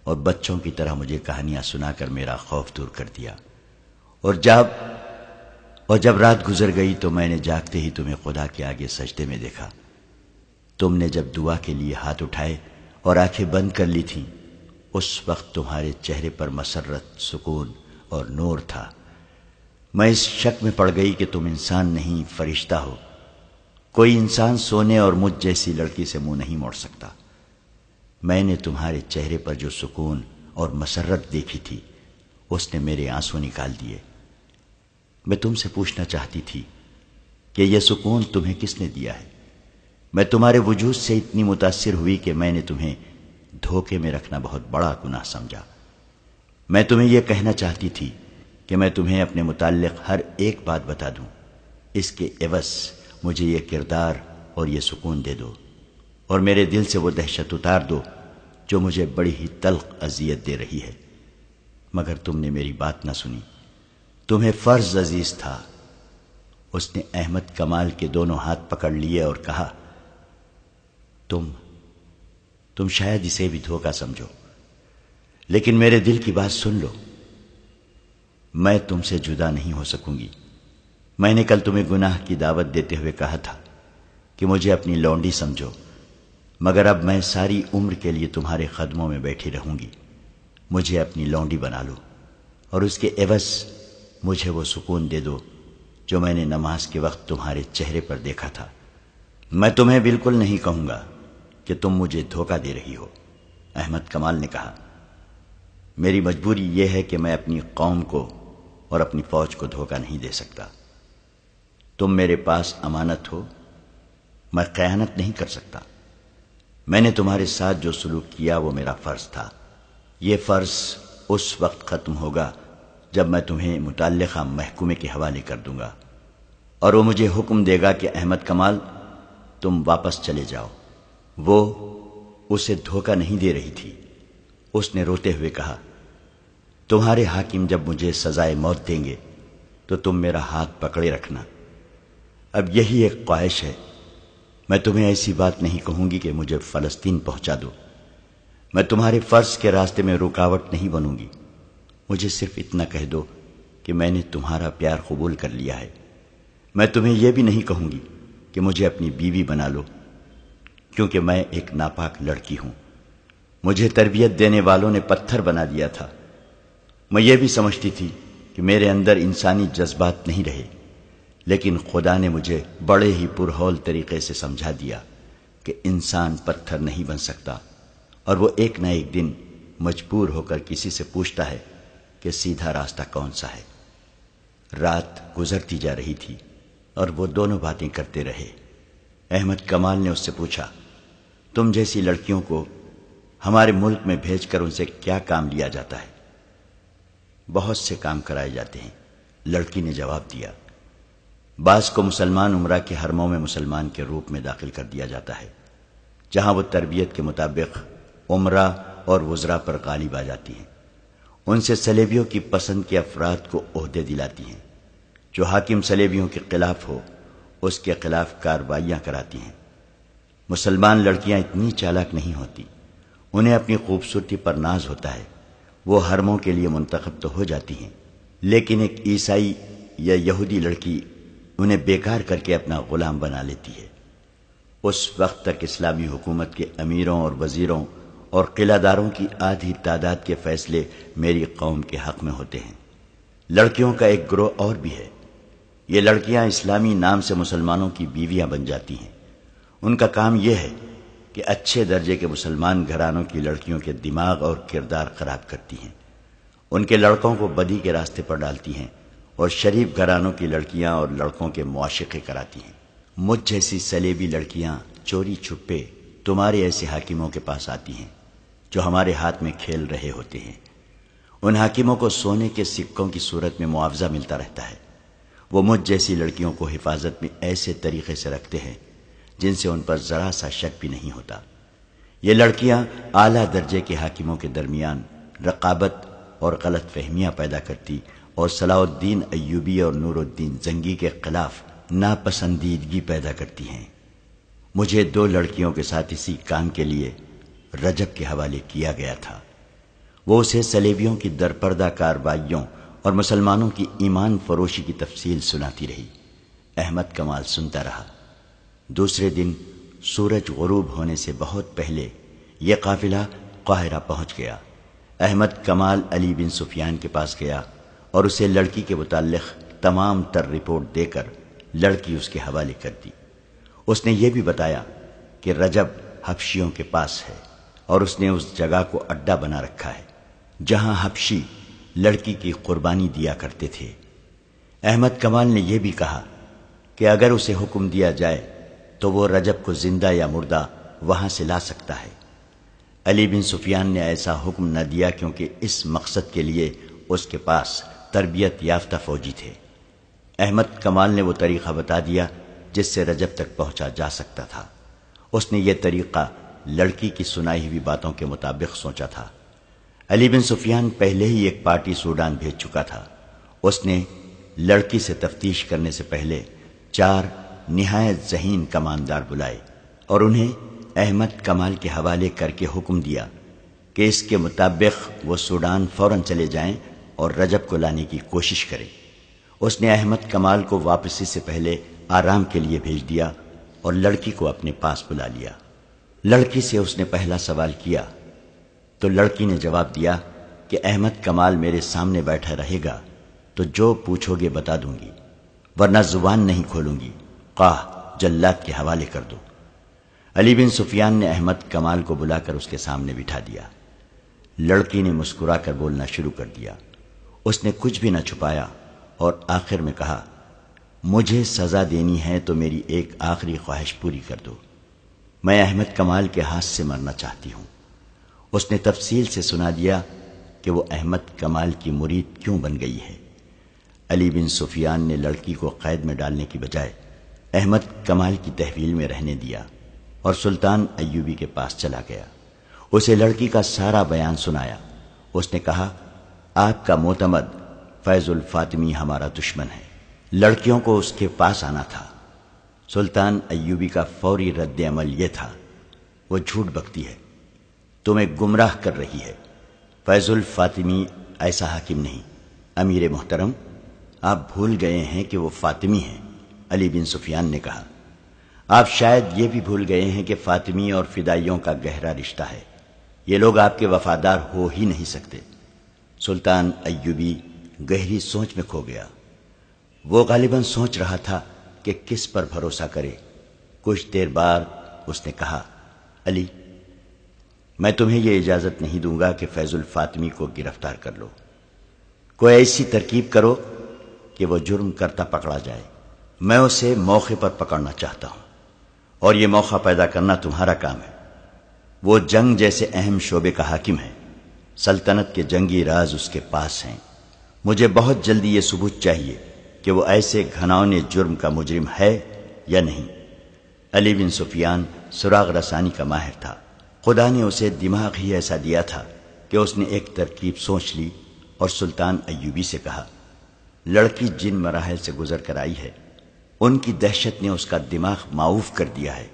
اور بچوں کی طرح مجھے کہانیاں سنا کر میرا خوف دور کر دیا۔ اور جب رات گزر گئی تو میں نے جاگتے ہی تمہیں خدا کے آگے سجدے میں دیکھا۔ تم نے جب دعا کے لیے ہاتھ اٹھائے اور آنکھیں بند کر لی تھیں، اس وقت تمہارے چہرے پر مسرت، سکون اور نور تھا۔ میں اس شک میں پڑ گئی کہ تم انسان نہیں، فرشتہ ہو۔ کوئی انسان سونے اور مجھ جیسی لڑکی سے منہ نہیں موڑ سکتا۔ میں نے تمہارے چہرے پر جو سکون اور مسرت دیکھی تھی، اس نے میرے آنسو نکال دیے۔ میں تم سے پوچھنا چاہتی تھی کہ یہ سکون تمہیں کس نے دیا ہے؟ میں تمہارے وجود سے اتنی متاثر ہوئی کہ میں نے تمہیں دھوکے میں رکھنا بہت بڑا گناہ سمجھا۔ میں تمہیں یہ کہنا چاہتی تھی کہ میں تمہیں اپنے متعلق ہر ایک بات بتا دوں، اس کے عوض مجھے یہ کردار اور یہ سکون دے دو، اور میرے دل سے وہ دہشت اتار دو جو مجھے بڑی ہی تلخ اذیت دے رہی ہے۔ مگر تم نے میری بات نہ سنی۔ تمہیں فرض عزیز تھا۔ اس نے احمد کمال کے دونوں ہاتھ پکڑ لیے اور کہا، تم شاید اسے بھی دھوکہ سمجھو، لیکن میرے دل کی بات سن لو۔ میں تم سے جدا نہیں ہو سکوں گی۔ میں نے کل تمہیں گناہ کی دعوت دیتے ہوئے کہا تھا کہ مجھے اپنی لونڈی سمجھو، مگر اب میں ساری عمر کے لیے تمہارے قدموں میں بیٹھی رہوں گی۔ مجھے اپنی لونڈی بنا لو اور اس کے عوض مجھے وہ سکون دے دو جو میں نے نماز کے وقت تمہارے چہرے پر دیکھا تھا۔ میں تمہیں بالکل نہیں کہوں گا کہ تم مجھے دھوکہ دے رہی ہو۔ احمد کمال نے کہا، میری مجبوری یہ ہے کہ میں اپنی قوم کو اور اپنی فوج کو دھوکہ نہیں دے سکتا۔ تم میرے پاس امانت ہو، میں خیانت نہیں کر سکتا۔ میں نے تمہارے ساتھ جو سلوک کیا وہ میرا فرض تھا۔ یہ فرض اس وقت ختم ہوگا جب میں تمہیں متعلقہ محکمے کے حوالے کر دوں گا اور وہ مجھے حکم دے گا کہ احمد کمال تم واپس چلے جاؤ۔ وہ اسے دھوکہ نہیں دے رہی تھی۔ اس نے روتے ہوئے کہا، تمہارے حاکم جب مجھے سزائے موت دیں گے تو تم میرا ہاتھ پکڑے رکھنا۔ اب یہی ایک خواہش ہے، میں تمہیں ایسی بات نہیں کہوں گی کہ مجھے فلسطین پہنچا دو۔ میں تمہارے فرض کے راستے میں رکاوٹ نہیں بنوں گی۔ مجھے صرف اتنا کہہ دو کہ میں نے تمہارا پیار قبول کر لیا ہے۔ میں تمہیں یہ بھی نہیں کہوں گی کہ مجھے اپنی بیوی بنا لو، کیونکہ میں ایک ناپاک لڑکی ہوں۔ مجھے تربیت دینے والوں نے پتھر بنا دیا تھا۔ میں یہ بھی سمجھتی تھی کہ میرے اندر انسانی جذبات نہیں رہے، لیکن خدا نے مجھے بڑے ہی پرہول طریقے سے سمجھا دیا کہ انسان پتھر نہیں بن سکتا، اور وہ ایک نہ ایک دن مجبور ہو کر کسی سے پوچھتا ہے کہ سیدھا راستہ کون سا ہے۔ رات گزرتی جا رہی تھی اور وہ دونوں باتیں کرتے رہے۔ احمد کمال نے اس سے پوچھا، تم جیسی لڑکیوں کو ہمارے ملک میں بھیج کر ان سے کیا کام لیا جاتا ہے؟ بہت سے کام کرائے جاتے ہیں، لڑکی نے جواب دیا۔ بعض کو مسلمان عمرہ کے حرموں میں مسلمان کے روپ میں داخل کر دیا جاتا ہے، جہاں وہ تربیت کے مطابق عمرہ اور وزراء پر غالب آ جاتی ہیں۔ ان سے صلیبیوں کی پسند کے افراد کو عہدے دلاتی ہیں۔ جو حاکم صلیبیوں کے خلاف ہو اس کے خلاف کارروائیاں کراتی ہیں۔ مسلمان لڑکیاں اتنی چالاک نہیں ہوتی، انہیں اپنی خوبصورتی پر ناز ہوتا ہے، وہ حرموں کے لیے منتخب تو ہو جاتی ہیں، لیکن ایک عیسائی یا یہودی لڑکی انہیں بیکار کر کے اپنا غلام بنا لیتی ہے۔ اس وقت تک اسلامی حکومت کے امیروں اور وزیروں اور قلعہ داروں کی آدھی تعداد کے فیصلے میری قوم کے حق میں ہوتے ہیں۔ لڑکیوں کا ایک گروہ اور بھی ہے۔ یہ لڑکیاں اسلامی نام سے مسلمانوں کی بیویاں بن جاتی ہیں۔ ان کا کام یہ ہے کہ اچھے درجے کے مسلمان گھرانوں کی لڑکیوں کے دماغ اور کردار خراب کرتی ہیں، ان کے لڑکوں کو بدی کے راستے پر ڈالتی ہیں اور شریف گھرانوں کی لڑکیاں اور لڑکوں کے معاشقے کراتی ہیں۔ مجھ جیسی سلیبی لڑکیاں چوری چھپے تمہارے ایسے حاکموں کے پاس آتی ہیں جو ہمارے ہاتھ میں کھیل رہے ہوتے ہیں۔ ان حاکموں کو سونے کے سکوں کی صورت میں معاوضہ ملتا رہتا ہے۔ وہ مجھ جیسی لڑکیوں کو حفاظت میں ایسے طریقے سے رکھتے ہیں جن سے ان پر ذرا سا شک بھی نہیں ہوتا۔ یہ لڑکیاں اعلیٰ درجے کے حاکموں کے درمیان رقابت اور غلط فہمیاں پیدا کرتی اور صلاح الدین ایوبی اور نور الدین زنگی کے خلاف ناپسندیدگی پیدا کرتی ہیں۔ مجھے 2 لڑکیوں کے ساتھ اسی کام کے لیے رجب کے حوالے کیا گیا تھا۔ وہ اسے صلیبیوں کی درپردہ کارروائیوں اور مسلمانوں کی ایمان فروشی کی تفصیل سناتی رہی۔ احمد کمال سنتا رہا۔ دوسرے دن سورج غروب ہونے سے بہت پہلے یہ قافلہ قاہرہ پہنچ گیا۔ احمد کمال علی بن سفیان کے پاس گیا اور اسے لڑکی کے متعلق تمام تر رپورٹ دے کر لڑکی اس کے حوالے کر دی۔ اس نے یہ بھی بتایا کہ رجب حبشیوں کے پاس ہے اور اس نے اس جگہ کو اڈا بنا رکھا ہے جہاں حبشی لڑکی کی قربانی دیا کرتے تھے۔ احمد کمال نے یہ بھی کہا کہ اگر اسے حکم دیا جائے تو وہ رجب کو زندہ یا مردہ وہاں سے لا سکتا ہے۔ علی بن سفیان نے ایسا حکم نہ دیا کیونکہ اس مقصد کے لیے اس کے پاس تربیت یافتہ فوجی تھے۔ احمد کمال نے وہ طریقہ بتا دیا جس سے رجب تک پہنچا جا سکتا تھا۔ اس نے یہ طریقہ لڑکی کی سنائی ہوئی باتوں کے مطابق سوچا تھا۔ علی بن سفیان پہلے ہی ایک پارٹی سوڈان بھیج چکا تھا۔ اس نے لڑکی سے تفتیش کرنے سے پہلے 4 نہایت ذہین کماندار بلائے اور انہیں احمد کمال کے حوالے کر کے حکم دیا کہ اس کے مطابق وہ سوڈان فوراً چلے جائیں اور رجب کو لانے کی کوشش کریں۔ اس نے احمد کمال کو واپسی سے پہلے آرام کے لیے بھیج دیا اور لڑکی کو اپنے پاس بلا لیا۔ لڑکی سے اس نے پہلا سوال کیا تو لڑکی نے جواب دیا کہ احمد کمال میرے سامنے بیٹھا رہے گا تو جو پوچھو گے بتا دوں گی، ورنہ زبان نہیں کھولوں گی، خواہ جلاد کے حوالے کر دو۔ علی بن سفیان نے احمد کمال کو بلا کر اس کے سامنے بٹھا دیا۔ لڑکی نے مسکرا کر بولنا شروع کر دیا۔ اس نے کچھ بھی نہ چھپایا اور آخر میں کہا، مجھے سزا دینی ہے تو میری ایک آخری خواہش پوری کر دو، میں احمد کمال کے ہاتھ سے مرنا چاہتی ہوں۔ اس نے تفصیل سے سنا دیا کہ وہ احمد کمال کی مرید کیوں بن گئی ہے۔ علی بن سفیان نے لڑکی کو قید میں ڈالنے کی بجائے احمد کمال کی تحویل میں رہنے دیا اور سلطان ایوبی کے پاس چلا گیا۔ اسے لڑکی کا سارا بیان سنایا۔ اس نے کہا، آپ کا معتمد فیض الفاطمی ہمارا دشمن ہے، لڑکیوں کو اس کے پاس آنا تھا۔ سلطان ایوبی کا فوری رد عمل یہ تھا، وہ جھوٹ بکتی ہے، تمہیں گمراہ کر رہی ہے۔ فیض الفاطمی ایسا حاکم نہیں۔ امیر محترم، آپ بھول گئے ہیں کہ وہ فاطمی ہیں۔ علی بن سفیان نے کہا، آپ شاید یہ بھی بھول گئے ہیں کہ فاطمی اور فدائیوں کا گہرا رشتہ ہے، یہ لوگ آپ کے وفادار ہو ہی نہیں سکتے۔ سلطان ایوبی گہری سوچ میں کھو گیا۔ وہ غالباً سوچ رہا تھا کہ کس پر بھروسہ کرے۔ کچھ دیر بعد اس نے کہا، علی، میں تمہیں یہ اجازت نہیں دوں گا کہ فیض الفاطمی کو گرفتار کر لو۔ کوئی ایسی ترکیب کرو کہ وہ جرم کرتا پکڑا جائے۔ میں اسے موقع پر پکڑنا چاہتا ہوں اور یہ موقع پیدا کرنا تمہارا کام ہے۔ وہ جنگ جیسے اہم شعبے کا حاکم ہے، سلطنت کے جنگی راز اس کے پاس ہیں۔ مجھے بہت جلدی یہ ثبوت چاہیے کہ وہ ایسے گھناؤنے جرم کا مجرم ہے یا نہیں۔ علی بن سفیان سراغ رسانی کا ماہر تھا۔ خدا نے اسے دماغ ہی ایسا دیا تھا کہ اس نے ایک ترکیب سوچ لی اور سلطان ایوبی سے کہا، لڑکی جن مراحل سے گزر کر آئی ہے ان کی دہشت نے اس کا دماغ معوف کر دیا ہے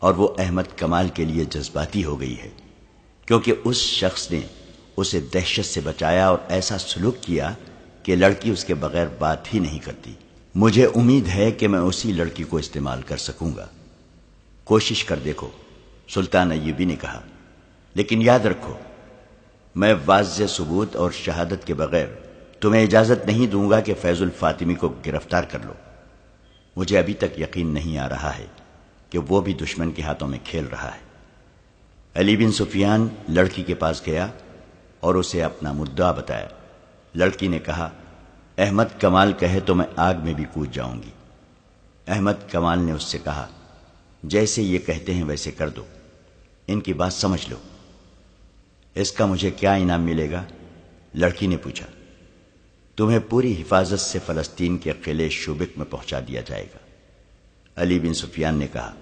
اور وہ احمد کمال کے لیے جذباتی ہو گئی ہے، کیونکہ اس شخص نے اسے دہشت سے بچایا اور ایسا سلوک کیا کہ لڑکی اس کے بغیر بات ہی نہیں کرتی۔ مجھے امید ہے کہ میں اسی لڑکی کو استعمال کر سکوں گا۔ کوشش کر دیکھو، سلطان ایوبی نے کہا، لیکن یاد رکھو، میں واضح ثبوت اور شہادت کے بغیر تمہیں اجازت نہیں دوں گا کہ فیض الفاطمی کو گرفتار کر لو۔ مجھے ابھی تک یقین نہیں آ رہا ہے کہ وہ بھی دشمن کے ہاتھوں میں کھیل رہا ہے۔ علی بن سفیان لڑکی کے پاس گیا اور اسے اپنا مدعا بتایا۔ لڑکی نے کہا احمد کمال کہے تو میں آگ میں بھی کود جاؤں گی۔ احمد کمال نے اس سے کہا جیسے یہ کہتے ہیں ویسے کر دو، ان کی بات سمجھ لو۔ اس کا مجھے کیا انعام ملے گا؟ لڑکی نے پوچھا۔ تمہیں پوری حفاظت سے فلسطین کے قلعے شوبک میں پہنچا دیا جائے گا۔ علی بن سفیان نے کہا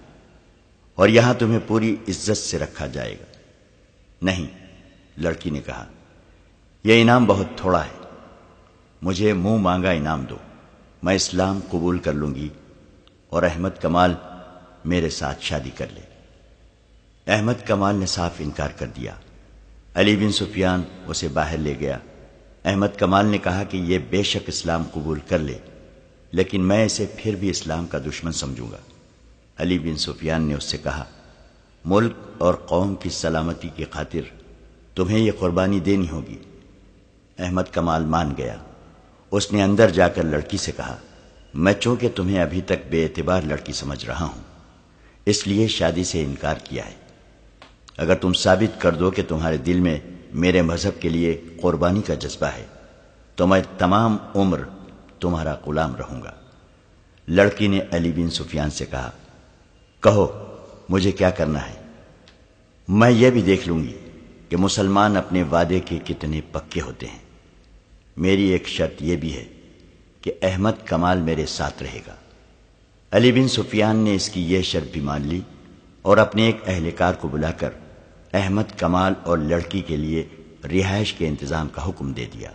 اور یہاں تمہیں پوری عزت سے رکھا جائے گا۔ نہیں، لڑکی نے کہا یہ انعام بہت تھوڑا ہے، مجھے منہ مانگا انعام دو، میں اسلام قبول کر لوں گی اور احمد کمال میرے ساتھ شادی کر لے۔ احمد کمال نے صاف انکار کر دیا۔ علی بن سفیان اسے باہر لے گیا۔ احمد کمال نے کہا کہ یہ بے شک اسلام قبول کر لے، لیکن میں اسے پھر بھی اسلام کا دشمن سمجھوں گا۔ علی بن سفیان نے اس سے کہا ملک اور قوم کی سلامتی کی خاطر تمہیں یہ قربانی دینی ہوگی۔ احمد کمال مان گیا۔ اس نے اندر جا کر لڑکی سے کہا میں چونکہ تمہیں ابھی تک بے اعتبار لڑکی سمجھ رہا ہوں، اس لیے شادی سے انکار کیا ہے۔ اگر تم ثابت کر دو کہ تمہارے دل میں میرے مذہب کے لیے قربانی کا جذبہ ہے تو میں تمام عمر تمہارا غلام رہوں گا۔ لڑکی نے علی بن سفیان سے کہا کہو مجھے کیا کرنا ہے، میں یہ بھی دیکھ لوں گی کہ مسلمان اپنے وعدے کے کتنے پکے ہوتے ہیں۔ میری ایک شرط یہ بھی ہے کہ احمد کمال میرے ساتھ رہے گا۔ علی بن سفیان نے اس کی یہ شرط بھی مان لی اور اپنے ایک اہلکار کو بلا کر احمد کمال اور لڑکی کے لیے رہائش کے انتظام کا حکم دے دیا۔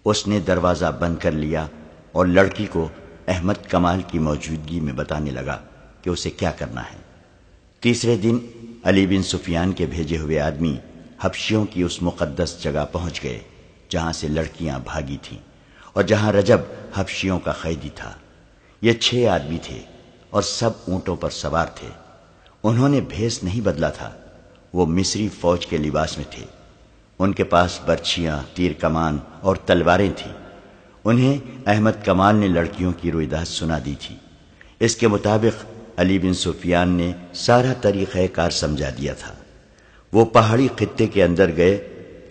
اس نے دروازہ بند کر لیا اور لڑکی کو احمد کمال کی موجودگی میں بتانے لگا کہ اسے کیا کرنا ہے۔ تیسرے دن علی بن سفیان کے بھیجے ہوئے آدمی حبشیوں کی اس مقدس جگہ پہنچ گئے جہاں سے لڑکیاں بھاگی تھیں اور جہاں رجب حبشیوں کا قیدی تھا۔ یہ 6 آدمی تھے اور سب اونٹوں پر سوار تھے۔ انہوں نے بھیس نہیں بدلا تھا، وہ مصری فوج کے لباس میں تھے۔ ان کے پاس برچھیاں، تیر کمان اور تلواریں تھیں۔ انہیں احمد کمال نے لڑکیوں کی رویداد سنا دی تھی۔ اس کے مطابق علی بن سفیان نے سارا طریقہ کار سمجھا دیا تھا۔ وہ پہاڑی خطے کے اندر گئے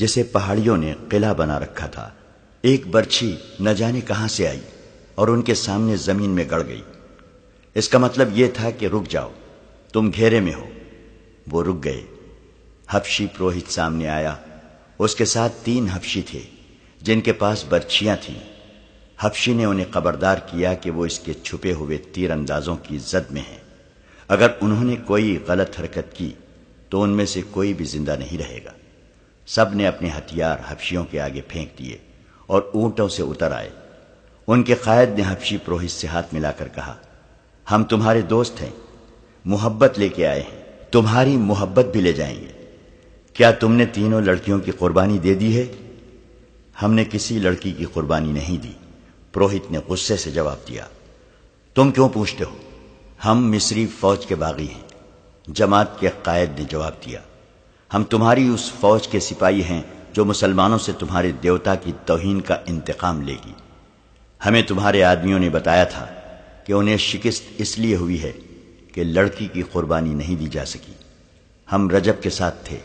جسے پہاڑیوں نے قلعہ بنا رکھا تھا۔ ایک برچھی نہ جانے کہاں سے آئی اور ان کے سامنے زمین میں گڑ گئی۔ اس کا مطلب یہ تھا کہ رک جاؤ، تم گھیرے میں ہو۔ وہ رک گئے۔ حبشی پروہت سامنے آیا، اس کے ساتھ 3 حبشی تھے جن کے پاس برچھیاں تھیں۔ حبشی نے انہیں خبردار کیا کہ وہ اس کے چھپے ہوئے تیر اندازوں کی زد میں ہیں۔ اگر انہوں نے کوئی غلط حرکت کی تو ان میں سے کوئی بھی زندہ نہیں رہے گا۔ سب نے اپنے ہتھیار حبشیوں کے آگے پھینک دیے اور اونٹوں سے اتر آئے۔ ان کے قائد نے حبشی پروہت سے ہاتھ ملا کر کہا ہم تمہارے دوست ہیں، محبت لے کے آئے ہیں، تمہاری محبت بھی لے جائیں گے۔ کیا تم نے تینوں لڑکیوں کی قربانی دے دی ہے؟ ہم نے کسی لڑکی کی قربانی نہیں دی۔ پروہت نے غصے سے جواب دیا تم کیوں پوچھتے ہو؟ ہم مصری فوج کے باغی ہیں۔ جماعت کے قائد نے جواب دیا ہم تمہاری اس فوج کے سپاہی ہیں جو مسلمانوں سے تمہارے دیوتا کی توہین کا انتقام لے گی۔ ہمیں تمہارے آدمیوں نے بتایا تھا کہ انہیں شکست اس لیے ہوئی ہے کہ لڑکی کی قربانی نہیں دی جا سکی۔ ہم رجب کے ساتھ تھے،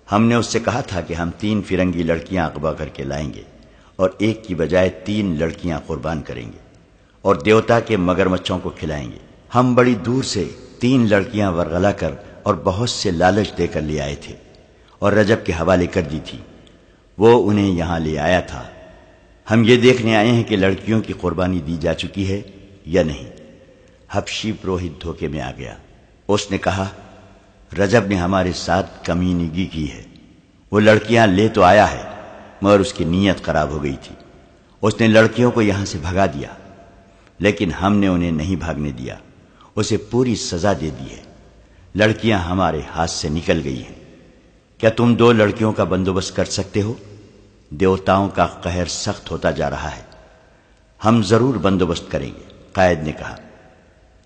ہم نے اس سے کہا تھا کہ ہم 3 فرنگی لڑکیاں اغوا کر کے لائیں گے اور ایک کی بجائے 3 لڑکیاں قربان کریں گے اور دیوتا کے مگرمچھوں کو کھلائیں گے۔ ہم بڑی دور سے 3 لڑکیاں ورغلا کر اور بہت سے لالچ دے کر لے آئے تھے اور رجب کے حوالے کر دی تھی، وہ انہیں یہاں لے آیا تھا۔ ہم یہ دیکھنے آئے ہیں کہ لڑکیوں کی قربانی دی جا چکی ہے یا نہیں۔ حبشی پروہت دھوکے میں آ گیا۔ اس نے کہا رجب نے ہمارے ساتھ کمینگی کی ہے، وہ لڑکیاں لے تو آیا ہے مگر اس کی نیت خراب ہو گئی تھی۔ اس نے لڑکیوں کو یہاں سے بھگا دیا، لیکن ہم نے انہیں نہیں بھاگنے دیا، اسے پوری سزا دے دی ہے۔ لڑکیاں ہمارے ہاتھ سے نکل گئی ہیں۔ کیا تم 2 لڑکیوں کا بندوبست کر سکتے ہو؟ دیوتاؤں کا قہر سخت ہوتا جا رہا ہے۔ ہم ضرور بندوبست کریں گے، قائد نے کہا۔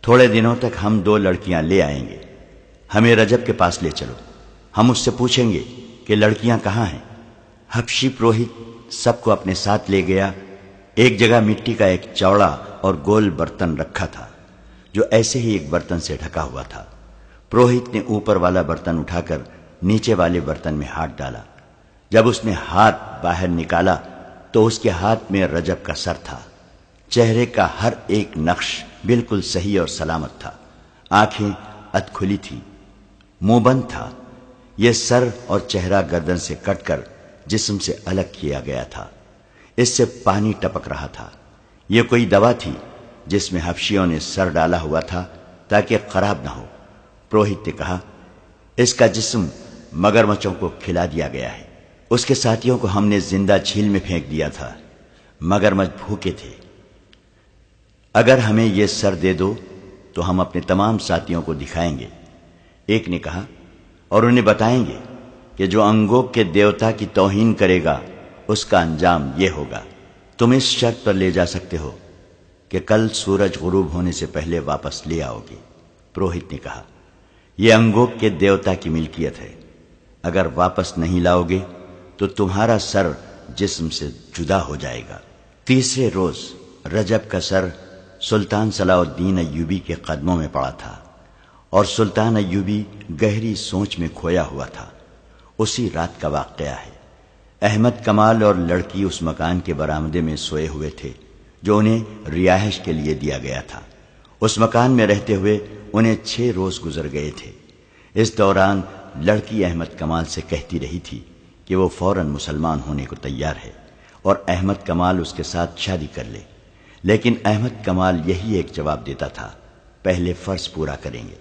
تھوڑے دنوں تک ہم 2 لڑکیاں لے آئیں گے، ہمیں رجب کے پاس لے چلو، ہم اس سے پوچھیں گے کہ لڑکیاں کہاں ہیں۔ حبشی پروہت سب کو اپنے ساتھ لے گیا۔ ایک جگہ مٹی کا ایک چوڑا اور گول برتن رکھا تھا جو ایسے ہی ایک برتن سے ڈھکا ہوا تھا۔ پروہت نے اوپر والا برتن اٹھا کر نیچے والے برتن میں ہاتھ ڈالا۔ جب اس نے ہاتھ باہر نکالا تو اس کے ہاتھ میں رجب کا سر تھا۔ چہرے کا ہر ایک نقش بالکل صحیح اور سلامت تھا۔ آنکھیں ادھ کھلی تھی، منہ بند تھا۔ یہ سر اور چہرہ گردن سے کٹ کر جسم سے الگ کیا گیا تھا۔ اس سے پانی ٹپک رہا تھا۔ یہ کوئی دوا تھی جس میں حبشیوں نے سر ڈالا ہوا تھا تاکہ خراب نہ ہو۔ پروہت نے کہا، اس کا جسم مگرمچھوں کو کھلا دیا گیا ہے۔ اس کے ساتھیوں کو ہم نے زندہ جھیل میں پھینک دیا تھا۔ مگرمچھ بھوکے تھے۔ اگر ہمیں یہ سر دے دو تو ہم اپنے تمام ساتھیوں کو دکھائیں گے۔ ایک نے کہا، اور انہیں بتائیں گے کہ جو انگوک کے دیوتا کی توہین کرے گا اس کا انجام یہ ہوگا۔ تم اس شرط پر لے جا سکتے ہو کہ کل سورج غروب ہونے سے پہلے واپس لے آؤ گے۔ پروہت نے کہا، یہ انگوک کے دیوتا کی ملکیت ہے، اگر واپس نہیں لاؤ گے تو تمہارا سر جسم سے جدا ہو جائے گا۔ تیسرے روز رجب کا سر سلطان صلاح الدین ایوبی کے قدموں میں پڑا تھا، اور سلطان ایوبی گہری سوچ میں کھویا ہوا تھا۔ اسی رات کا واقعہ ہے۔ احمد کمال اور لڑکی اس مکان کے برآمدے میں سوئے ہوئے تھے جو انہیں رہائش کے لیے دیا گیا تھا۔ اس مکان میں رہتے ہوئے انہیں 6 روز گزر گئے تھے۔ اس دوران لڑکی احمد کمال سے کہتی رہی تھی کہ وہ فوراً مسلمان ہونے کو تیار ہے اور احمد کمال اس کے ساتھ شادی کر لے، لیکن احمد کمال یہی ایک جواب دیتا تھا، پہلے فرض پورا کریں گے۔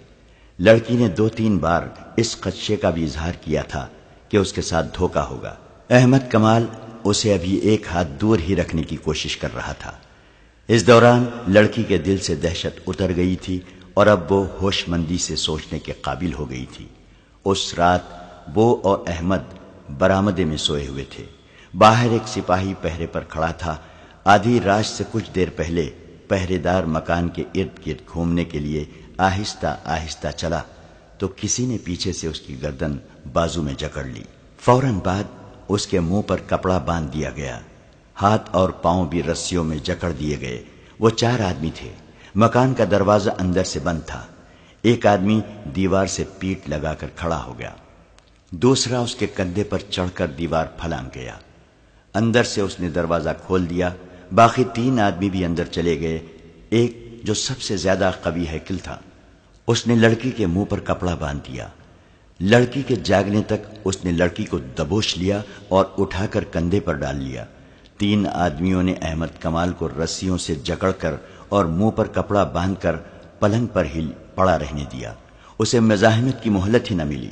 لڑکی نے 2-3 بار اس خدشے کا بھی اظہار کیا تھا کہ اس کے ساتھ دھوکا ہوگا۔ احمد کمال اسے ابھی ایک ہاتھ دور ہی رکھنے کی کوشش کر رہا تھا۔ اس دوران لڑکی کے دل سے دہشت اتر گئی تھی اور اب وہ ہوش مندی سے سوچنے کے قابل ہو گئی تھی۔ اس رات وہ اور احمد برآمدے میں سوئے ہوئے تھے۔ باہر ایک سپاہی پہرے پر کھڑا تھا۔ آدھی رات سے کچھ دیر پہلے پہرے دار مکان کے ارد گرد گھومنے کے لیے آہستہ آہستہ چلا تو کسی نے پیچھے سے اس کی گردن بازو میں جکڑ لی۔ فوراً بعد اس کے منہ پر کپڑا باندھ دیا گیا۔ ہاتھ اور پاؤں بھی رسیوں میں جکڑ دیے گئے۔ وہ 4 آدمی تھے۔ مکان کا دروازہ اندر سے بند تھا۔ ایک آدمی دیوار سے پیٹ لگا کر کھڑا ہو گیا، دوسرا اس کے کندھے پر چڑھ کر دیوار پھلانگ گیا۔ اندر سے اس نے دروازہ کھول دیا۔ باقی 3 آدمی بھی اندر چلے گئے۔ ایک جو سب سے زیادہ قوی ہیکل تھا، اس نے لڑکی کے منہ پر کپڑا باندھ دیا۔ لڑکی کے جاگنے تک اس نے لڑکی کو دبوچ لیا اور اٹھا کر کندھے پر ڈال لیا۔ 3 آدمیوں نے احمد کمال کو رسیوں سے جکڑ کر اور منہ پر کپڑا باندھ کر پلنگ پر ہی پڑا رہنے دیا۔ اسے مزاحمت کی مہلت ہی نہ ملی۔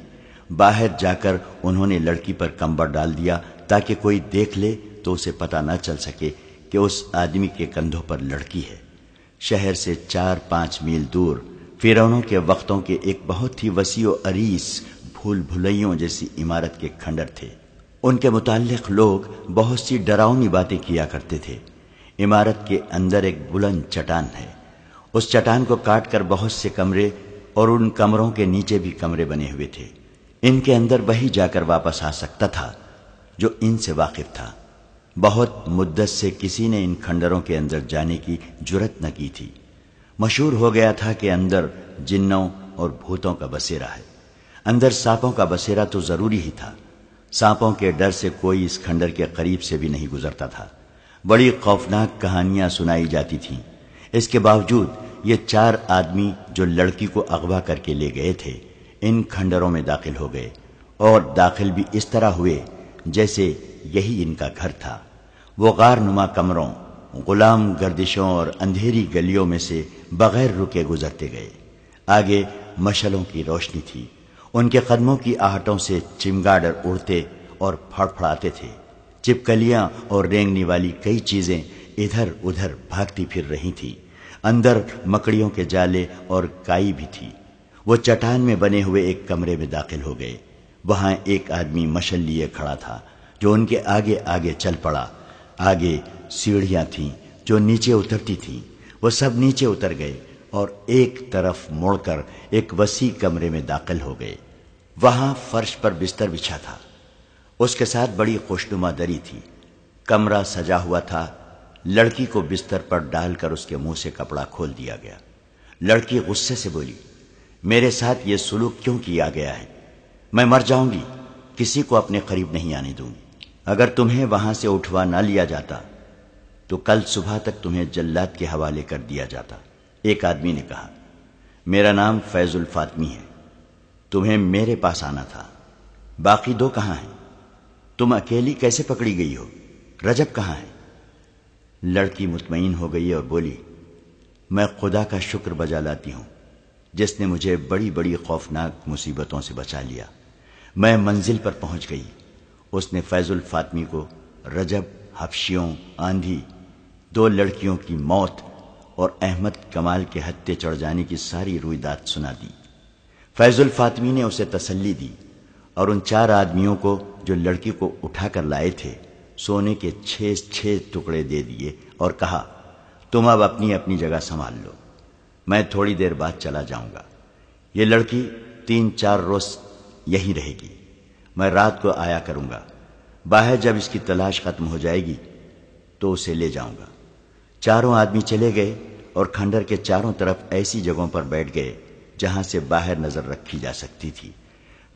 باہر جا کر انہوں نے لڑکی پر کمبر ڈال دیا تاکہ کوئی دیکھ لے تو اسے پتہ نہ چل سکے کہ اس آدمی کے کندھوں پر لڑکی ہے۔ شہر سے 4-5 میل دور فرعونوں کے وقتوں کے ایک بہت ہی وسیع و عریض بھول بھلیوں جیسی عمارت کے کھنڈر تھے۔ ان کے متعلق لوگ بہت سی ڈراؤنی باتیں کیا کرتے تھے۔ عمارت کے اندر ایک بلند چٹان ہے۔ اس چٹان کو کاٹ کر بہت سے کمرے اور ان کمروں کے نیچے بھی کمرے بنے ہوئے تھے۔ ان کے اندر وہی جا کر واپس آ سکتا تھا جو ان سے واقف تھا۔ بہت مدت سے کسی نے ان کھنڈروں کے اندر جانے کی جرت نہ کی تھی۔ مشہور ہو گیا تھا کہ اندر جنوں اور بھوتوں کا بسیرا ہے۔ اندر سانپوں کا بسیرا تو ضروری ہی تھا۔ سانپوں کے ڈر سے کوئی اس کھنڈر کے قریب سے بھی نہیں گزرتا تھا۔ بڑی خوفناک کہانیاں سنائی جاتی تھیں۔ اس کے باوجود یہ 4 آدمی جو لڑکی کو اغوا کر کے لے گئے تھے ان کھنڈروں میں داخل ہو گئے، اور داخل بھی اس طرح ہوئے جیسے یہی ان کا گھر تھا۔ وہ غار نما کمروں، غلام گردشوں اور اندھیری گلیوں میں سے بغیر رکے گزرتے گئے۔ آگے مشلوں کی روشنی تھی۔ ان کے قدموں کی آہٹوں سے چمگاڈر اڑتے اور پھڑ پھڑاتے تھے۔ چپکلیاں اور رینگنے والی کئی چیزیں ادھر ادھر بھاگتی پھر رہی تھیں۔ اندر مکڑیوں کے جالے اور کائی بھی تھی۔ وہ چٹان میں بنے ہوئے ایک کمرے میں داخل ہو گئے۔ وہاں ایک آدمی مشل لیے کھڑا تھا جو ان کے آگے آگے چل پڑا۔ آگے سیڑھیاں تھیں جو نیچے اترتی تھیں۔ وہ سب نیچے اتر گئے اور ایک طرف مڑ کر ایک وسیع کمرے میں داخل ہو گئے۔ وہاں فرش پر بستر بچھا تھا۔ اس کے ساتھ بڑی خوشنما دری تھی۔ کمرہ سجا ہوا تھا۔ لڑکی کو بستر پر ڈال کر اس کے منہ سے کپڑا کھول دیا گیا۔ لڑکی غصے سے بولی، میرے ساتھ یہ سلوک کیوں کیا گیا ہے؟ میں مر جاؤں گی، کسی کو اپنے قریب نہیں آنے دوں گی۔ اگر تمہیں وہاں سے اٹھوا نہ لیا جاتا تو کل صبح تک تمہیں جلاد کے حوالے کر دیا جاتا۔ ایک آدمی نے کہا، میرا نام فیض الفاطمی ہے، تمہیں میرے پاس آنا تھا، باقی دو کہاں ہیں؟ تم اکیلی کیسے پکڑی گئی ہو؟ رجب کہاں ہے؟ لڑکی مطمئن ہو گئی اور بولی، میں خدا کا شکر بجا لاتی ہوں جس نے مجھے بڑی بڑی خوفناک مصیبتوں سے بچا لیا۔ میں منزل پر پہنچ گئی۔ اس نے فیض الفاطمی کو رجب، حبشیوں، آندھی، دو لڑکیوں کی موت اور احمد کمال کے ہتھے چڑھ جانے کی ساری رویداد سنا دی۔ فیض الفاطمی نے اسے تسلی دی اور ان 4 آدمیوں کو جو لڑکی کو اٹھا کر لائے تھے سونے کے 6 ٹکڑے دے دیے اور کہا، تم اب اپنی اپنی جگہ سنبھال لو، میں تھوڑی دیر بعد چلا جاؤں گا۔ یہ لڑکی 3-4 روز یہی رہے گی، میں رات کو آیا کروں گا، باہر جب اس کی تلاش ختم ہو جائے گی تو اسے لے جاؤں گا۔ 4 آدمی چلے گئے اور کھنڈر کے چاروں طرف ایسی جگہوں پر بیٹھ گئے جہاں سے باہر نظر رکھی جا سکتی تھی۔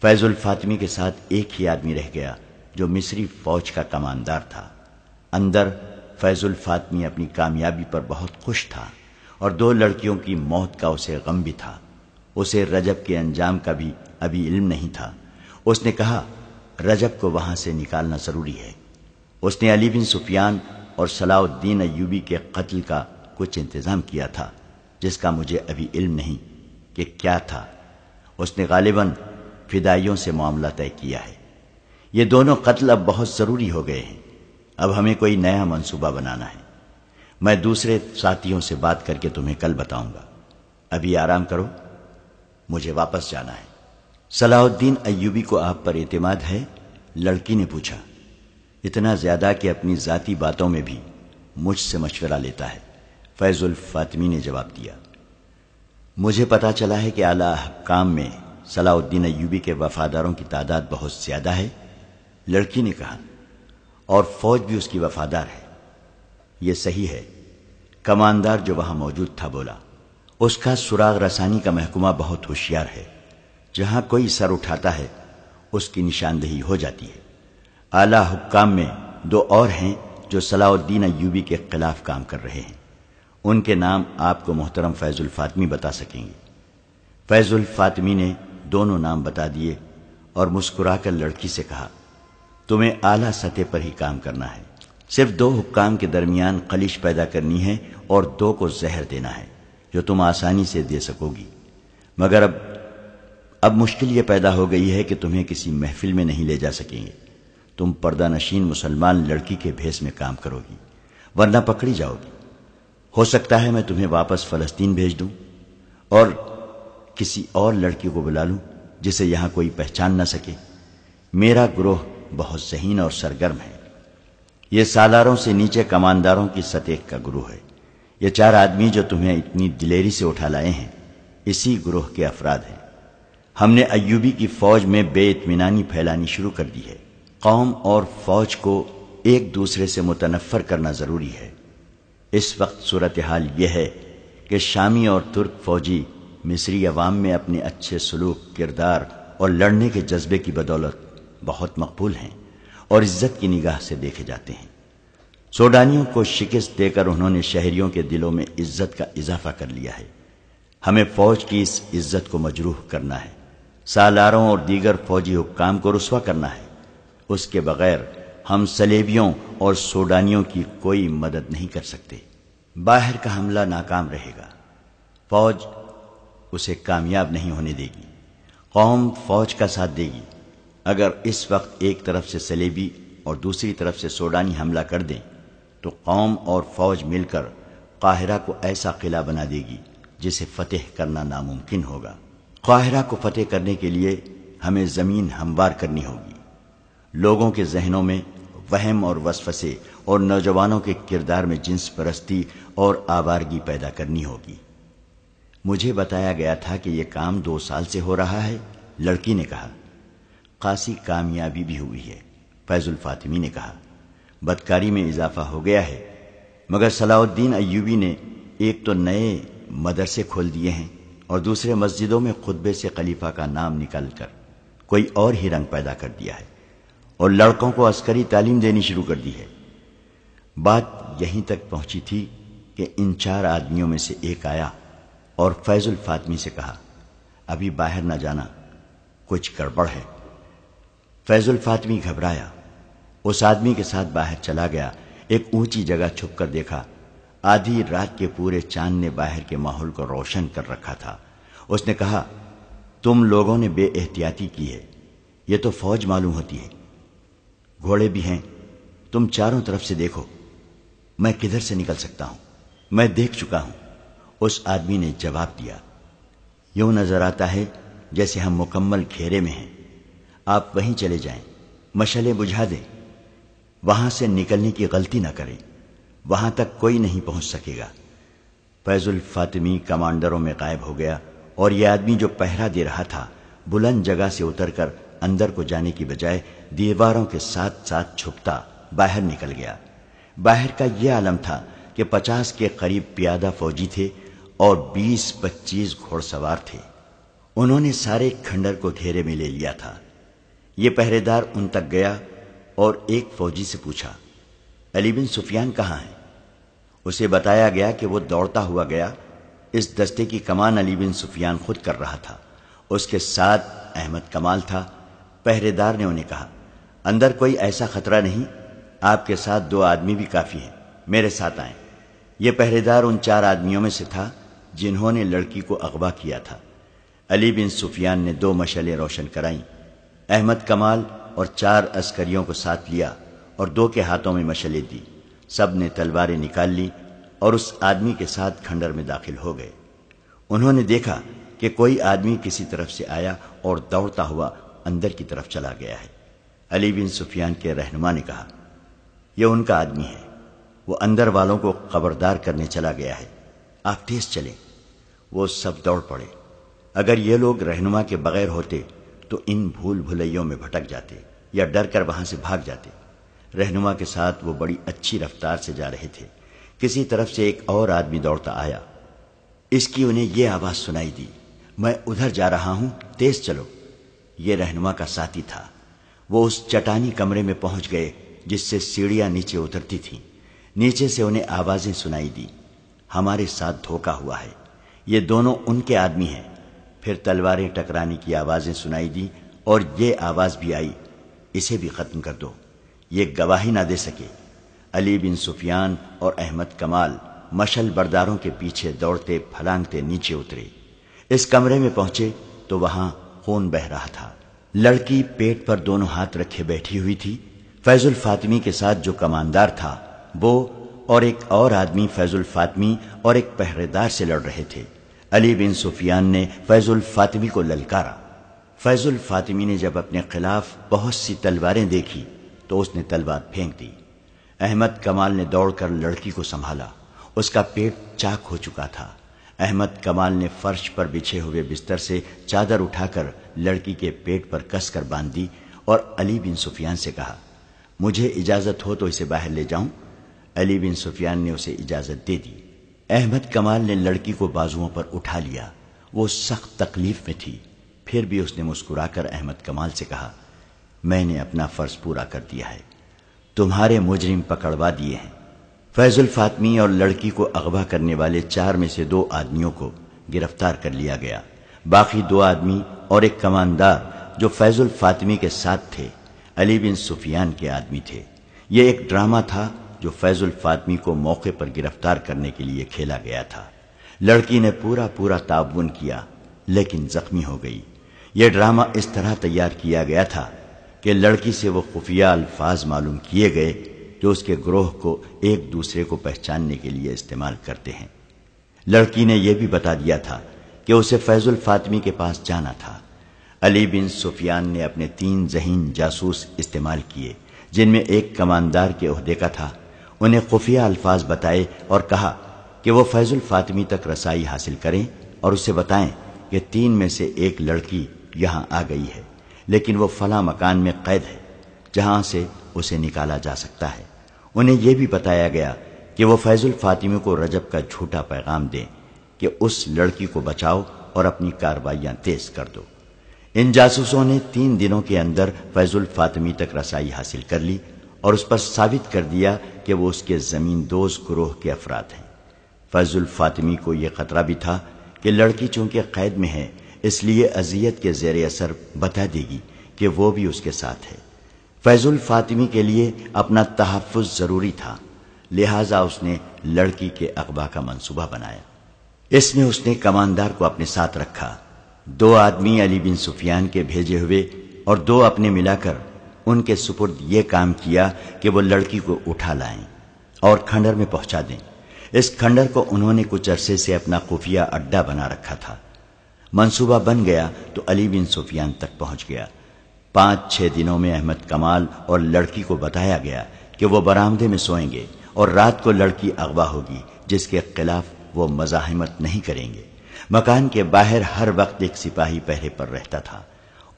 فیض الفاطمی کے ساتھ ایک ہی آدمی رہ گیا جو مصری فوج کا کماندار تھا۔ اندر فیض الفاطمی اپنی کامیابی پر بہت خوش تھا اور 2 لڑکیوں کی موت کا اسے غم بھی تھا۔ اسے رجب کے انجام کا بھی ابھی علم نہیں تھا۔ اس نے کہا، رجب کو وہاں سے نکالنا ضروری ہے۔ اس نے علی بن سفیان اور صلاح الدین ایوبی کے قتل کا کچھ انتظام کیا تھا جس کا مجھے ابھی علم نہیں کہ کیا تھا۔ اس نے غالباً فدائیوں سے معاملہ طے کیا ہے۔ یہ دونوں قتل اب بہت ضروری ہو گئے ہیں۔ اب ہمیں کوئی نیا منصوبہ بنانا ہے۔ میں دوسرے ساتھیوں سے بات کر کے تمہیں کل بتاؤں گا۔ ابھی آرام کرو، مجھے واپس جانا ہے۔ صلاح الدین ایوبی کو آپ پر اعتماد ہے؟ لڑکی نے پوچھا۔ اتنا زیادہ کہ اپنی ذاتی باتوں میں بھی مجھ سے مشورہ لیتا ہے، فیض الفاطمی نے جواب دیا۔ مجھے پتا چلا ہے کہ اعلیٰ حکام میں صلاح الدین ایوبی کے وفاداروں کی تعداد بہت زیادہ ہے، لڑکی نے کہا، اور فوج بھی اس کی وفادار ہے۔ یہ صحیح ہے، کماندار جو وہاں موجود تھا بولا۔ اس کا سراغ رسانی کا محکمہ بہت ہوشیار ہے، جہاں کوئی سر اٹھاتا ہے اس کی نشاندہی ہو جاتی ہے۔ اعلیٰ حکام میں 2 اور ہیں جو صلاح الدین ایوبی کے خلاف کام کر رہے ہیں، ان کے نام آپ کو محترم فیض الفاطمی بتا سکیں گے۔ فیض الفاطمی نے دونوں نام بتا دیے اور مسکرا کر لڑکی سے کہا، تمہیں اعلیٰ سطح پر ہی کام کرنا ہے، صرف 2 حکام کے درمیان خلیش پیدا کرنی ہے اور 2 کو زہر دینا ہے جو تم آسانی سے دے سکو گی، مگر اب مشکل یہ پیدا ہو گئی ہے کہ تمہیں کسی محفل میں نہیں لے جا سکیں گے۔ تم پردہ نشین مسلمان لڑکی کے بھیس میں کام کرو گی ورنہ پکڑی جاؤ گی۔ ہو سکتا ہے میں تمہیں واپس فلسطین بھیج دوں اور کسی اور لڑکی کو بلا لوں جسے یہاں کوئی پہچان نہ سکے۔ میرا گروہ بہت ذہین اور سرگرم ہے، یہ سالاروں سے نیچے کمانداروں کی سطح کا گروہ ہے۔ یہ 4 آدمی جو تمہیں اتنی دلیری سے اٹھا لائے ہیں اسی گروہ کے افراد ہیں۔ ہم نے ایوبی کی فوج میں بے اطمینانی پھیلانی شروع کر دی ہے۔ قوم اور فوج کو ایک دوسرے سے متنفر کرنا ضروری ہے۔ اس وقت صورتحال یہ ہے کہ شامی اور ترک فوجی مصری عوام میں اپنے اچھے سلوک، کردار اور لڑنے کے جذبے کی بدولت بہت مقبول ہیں اور عزت کی نگاہ سے دیکھے جاتے ہیں۔ سوڈانیوں کو شکست دے کر انہوں نے شہریوں کے دلوں میں عزت کا اضافہ کر لیا ہے۔ ہمیں فوج کی اس عزت کو مجروح کرنا ہے، سالاروں اور دیگر فوجی حکام کو رسوا کرنا ہے۔ اس کے بغیر ہم صلیبیوں اور سوڈانیوں کی کوئی مدد نہیں کر سکتے۔ باہر کا حملہ ناکام رہے گا، فوج اسے کامیاب نہیں ہونے دے گی، قوم فوج کا ساتھ دے گی۔ اگر اس وقت ایک طرف سے صلیبی اور دوسری طرف سے سوڈانی حملہ کر دیں تو قوم اور فوج مل کر قاہرہ کو ایسا قلعہ بنا دے گی جسے فتح کرنا ناممکن ہوگا۔ قاہرہ کو فتح کرنے کے لیے ہمیں زمین ہموار کرنی ہوگی، لوگوں کے ذہنوں میں وہم اور وسوسے اور نوجوانوں کے کردار میں جنس پرستی اور آوارگی پیدا کرنی ہوگی۔ مجھے بتایا گیا تھا کہ یہ کام 2 سال سے ہو رہا ہے، لڑکی نے کہا۔ خاصی کامیابی بھی ہوئی ہے، فیض الفاطمی نے کہا۔ بدکاری میں اضافہ ہو گیا ہے، مگر صلاح الدین ایوبی نے ایک تو نئے مدرسے کھول دیے ہیں اور دوسرے مسجدوں میں خطبے سے خلیفہ کا نام نکال کر کوئی اور ہی رنگ پیدا کر دیا ہے۔ اور لڑکوں کو عسکری تعلیم دینی شروع کر دی ہے۔ بات یہیں تک پہنچی تھی کہ ان 4 آدمیوں میں سے ایک آیا اور فیض الفاطمی سے کہا، ابھی باہر نہ جانا، کچھ گڑبڑ ہے۔ فیض الفاطمی گھبرایا، اس آدمی کے ساتھ باہر چلا گیا۔ ایک اونچی جگہ چھپ کر دیکھا، آدھی رات کے پورے چاند نے باہر کے ماحول کو روشن کر رکھا تھا۔ اس نے کہا، تم لوگوں نے بے احتیاطی کی ہے، یہ تو فوج معلوم ہوتی ہے، گھوڑے بھی ہیں، تم چاروں طرف سے دیکھو، میں کدھر سے نکل سکتا ہوں؟ میں دیکھ چکا ہوں۔ اس آدمی نے جواب دیا، یوں نظر آتا ہے جیسے ہم مکمل گھیرے میں ہیں، آپ وہیں چلے جائیں، مشعلیں بجھا دیں، وہاں سے نکلنے کی غلطی نہ کریں، وہاں تک کوئی نہیں پہنچ سکے گا۔ فیض الفاطمی کمانڈروں میں غائب ہو گیا اور یہ آدمی جو پہرا دے رہا تھا بلند جگہ سے اتر کر اندر کو جانے کی بجائے دیواروں کے ساتھ ساتھ چھپتا باہر نکل گیا۔ باہر کا یہ عالم تھا کہ 50 کے قریب پیادہ فوجی تھے اور 20-25 گھوڑ سوار تھے۔ انہوں نے سارے کھنڈر کو گھیرے میں لے لیا تھا۔ یہ پہرے دار ان تک گیا اور ایک فوجی سے پوچھا، علی بن سفیان کہاں ہیں؟ اسے بتایا گیا کہ وہ دوڑتا ہوا گیا۔ اس دستے کی کمان علی بن سفیان خود کر رہا تھا، اس کے ساتھ احمد کمال تھا۔ پہرے دار نے انہیں کہا، اندر کوئی ایسا خطرہ نہیں، آپ کے ساتھ 2 آدمی بھی کافی ہیں، میرے ساتھ آئیں۔ یہ پہرے دار ان 4 آدمیوں میں سے تھا جنہوں نے لڑکی کو اغوا کیا تھا۔ علی بن سفیان نے 2 مشعلیں روشن کرائیں، احمد کمال اور 4 عسکریوں کو ساتھ لیا اور 2 کے ہاتھوں میں مشعلیں دی۔ سب نے تلواریں نکال لی اور اس آدمی کے ساتھ کھنڈر میں داخل ہو گئے۔ انہوں نے دیکھا کہ کوئی آدمی کسی طرف سے آیا اور دوڑتا ہوا اندر کی طرف چلا گیا ہے۔ علی بن سفیان کے رہنما نے کہا، یہ ان کا آدمی ہے، وہ اندر والوں کو خبردار کرنے چلا گیا ہے، آپ تیز چلیں۔ وہ سب دوڑ پڑے۔ اگر یہ لوگ رہنما کے بغیر ہوتے تو ان بھول بھلیوں میں بھٹک جاتے یا ڈر کر وہاں سے بھاگ جاتے۔ رہنما کے ساتھ وہ بڑی اچھی رفتار سے جا رہے تھے۔ کسی طرف سے ایک اور آدمی دوڑتا آیا، اس کی انہیں یہ آواز سنائی دی، میں ادھر جا رہا ہوں، تیز چلو۔ یہ رہنما کا ساتھی تھا۔ وہ اس چٹانی کمرے میں پہنچ گئے جس سے سیڑھیاں نیچے اترتی تھیں۔ نیچے سے انہیں آوازیں سنائی دی، ہمارے ساتھ دھوکا ہوا ہے، یہ دونوں ان کے آدمی ہیں۔ پھر تلواریں ٹکرانے کی آوازیں سنائی دی اور یہ آواز بھی آئی، اسے بھی ختم کر دو، یہ گواہی نہ دے سکے۔ علی بن سفیان اور احمد کمال مشعل برداروں کے پیچھے دوڑتے پھلانگتے نیچے اترے۔ اس کمرے میں پہنچے تو وہاں خون بہہ رہا تھا۔ لڑکی پیٹ پر دونوں ہاتھ رکھے بیٹھی ہوئی تھی۔ فیض الفاطمی کے ساتھ جو کماندار تھا وہ اور ایک اور آدمی فیض الفاطمی اور ایک پہرے دار سے لڑ رہے تھے۔ علی بن سفیان نے فیض الفاطمی کو للکارا۔ فیض الفاطمی نے جب اپنے خلاف بہت سی تلواریں دیکھی تو اس نے تلوار پھینک دی۔ احمد کمال نے دوڑ کر لڑکی کو سنبھالا، اس کا پیٹ چاک ہو چکا تھا۔ احمد کمال نے فرش پر بچھے ہوئے بستر سے چادر اٹھا کر لڑکی کے پیٹ پر کس کر باندھ دی اور علی بن سفیان سے کہا، مجھے اجازت ہو تو اسے باہر لے جاؤں۔ علی بن سفیان نے اسے اجازت دے دی۔ احمد کمال نے لڑکی کو بازوؤں پر اٹھا لیا۔ وہ سخت تکلیف میں تھی، پھر بھی اس نے مسکرا کر احمد کمال سے کہا، میں نے اپنا فرض پورا کر دیا ہے، تمہارے مجرم پکڑوا دیے ہیں۔ فیض الفاطمی اور لڑکی کو اغوا کرنے والے 4 میں سے 2 آدمیوں کو گرفتار کر لیا گیا۔ باقی 2 آدمی اور ایک کماندار جو فیض الفاطمی کے ساتھ تھے علی بن سفیان کے آدمی تھے۔ یہ ایک ڈرامہ تھا جو فیض الفاطمی کو موقع پر گرفتار کرنے کے لیے کھیلا گیا تھا۔ لڑکی نے پورا تعاون کیا لیکن زخمی ہو گئی۔ یہ ڈرامہ اس طرح تیار کیا گیا تھا کہ لڑکی سے وہ خفیہ الفاظ معلوم کیے گئے جو اس کے گروہ کو ایک دوسرے کو پہچاننے کے لیے استعمال کرتے ہیں۔ لڑکی نے یہ بھی بتا دیا تھا کہ اسے فیض الفاطمی کے پاس جانا تھا۔ علی بن سفیان نے اپنے 3 ذہین جاسوس استعمال کیے جن میں ایک کماندار کے عہدے کا تھا۔ انہیں خفیہ الفاظ بتائے اور کہا کہ وہ فیض الفاطمی تک رسائی حاصل کریں اور اسے بتائیں کہ 3 میں سے ایک لڑکی یہاں آ گئی ہے لیکن وہ فلاں مکان میں قید ہے جہاں سے اسے نکالا جا سکتا ہے۔ انہیں یہ بھی بتایا گیا کہ وہ فیض الفاطمی کو رجب کا جھوٹا پیغام دیں کہ اس لڑکی کو بچاؤ اور اپنی کارروائیاں تیز کر دو۔ ان جاسوسوں نے 3 دنوں کے اندر فیض الفاطمی تک رسائی حاصل کر لی اور اس پر ثابت کر دیا کہ وہ اس کے زمین دوز گروہ کے افراد ہیں۔ فیض الفاطمی کو یہ خطرہ بھی تھا کہ لڑکی چونکہ قید میں ہے اس لیے اذیت کے زیر اثر بتا دے گی کہ وہ بھی اس کے ساتھ ہے۔ فیض الفاطمی کے لیے اپنا تحفظ ضروری تھا، لہذا اس نے لڑکی کے اغوا کا منصوبہ بنایا۔ اس میں اس نے کماندار کو اپنے ساتھ رکھا، 2 آدمی علی بن سفیان کے بھیجے ہوئے اور 2 اپنے ملا کر ان کے سپرد یہ کام کیا کہ وہ لڑکی کو اٹھا لائیں اور کھنڈر میں پہنچا دیں۔ اس کھنڈر کو انہوں نے کچھ عرصے سے اپنا خفیہ اڈا بنا رکھا تھا۔ منصوبہ بن گیا تو علی بن سفیان تک پہنچ گیا۔ 5-6 دنوں میں احمد کمال اور لڑکی کو بتایا گیا کہ وہ برآمدے میں سوئیں گے اور رات کو لڑکی اغوا ہوگی، جس کے خلاف وہ مزاحمت نہیں کریں گے۔ مکان کے باہر ہر وقت ایک سپاہی پہرے پر رہتا تھا۔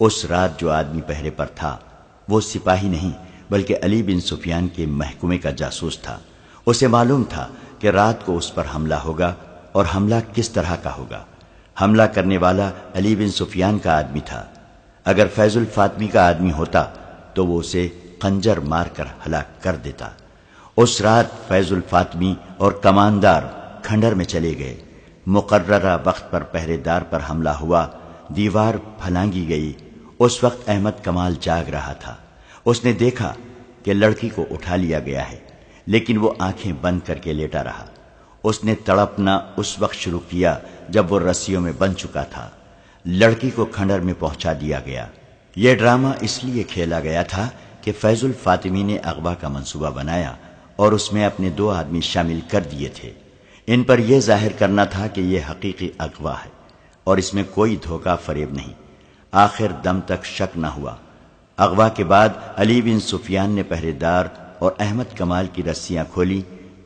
اس رات جو آدمی پہرے پر تھا وہ سپاہی نہیں بلکہ علی بن سفیان کے محکمے کا جاسوس تھا۔ اسے معلوم تھا کہ رات کو اس پر حملہ ہوگا اور حملہ کس طرح کا ہوگا۔ حملہ کرنے والا علی بن سفیان کا آدمی تھا۔ اگر فیض الفاطمی کا آدمی ہوتا تو وہ اسے خنجر مار کر ہلاک کر دیتا۔ اس رات فیض الفاطمی اور کماندار کھنڈر میں چلے گئے۔ مقررہ وقت پر پہرے دار پر حملہ ہوا، دیوار پھلانگی گئی۔ اس وقت احمد کمال جاگ رہا تھا۔ اس نے دیکھا کہ لڑکی کو اٹھا لیا گیا ہے، لیکن وہ آنکھیں بند کر کے لیٹا رہا۔ اس نے تڑپنا اس وقت شروع کیا جب وہ رسیوں میں بند چکا تھا۔ لڑکی کو کھنڈر میں پہنچا دیا گیا۔ یہ ڈرامہ اس لیے کھیلا گیا تھا کہ فیض الفاطمی نے اغوا کا منصوبہ بنایا اور اس میں اپنے 2 آدمی شامل کر دیے تھے۔ ان پر یہ ظاہر کرنا تھا کہ یہ حقیقی اغوا ہے اور اس میں کوئی دھوکہ فریب نہیں۔ آخر دم تک شک نہ ہوا۔ اغوا کے بعد علی بن سفیان نے پہرے دار اور احمد کمال کی رسیاں کھولی۔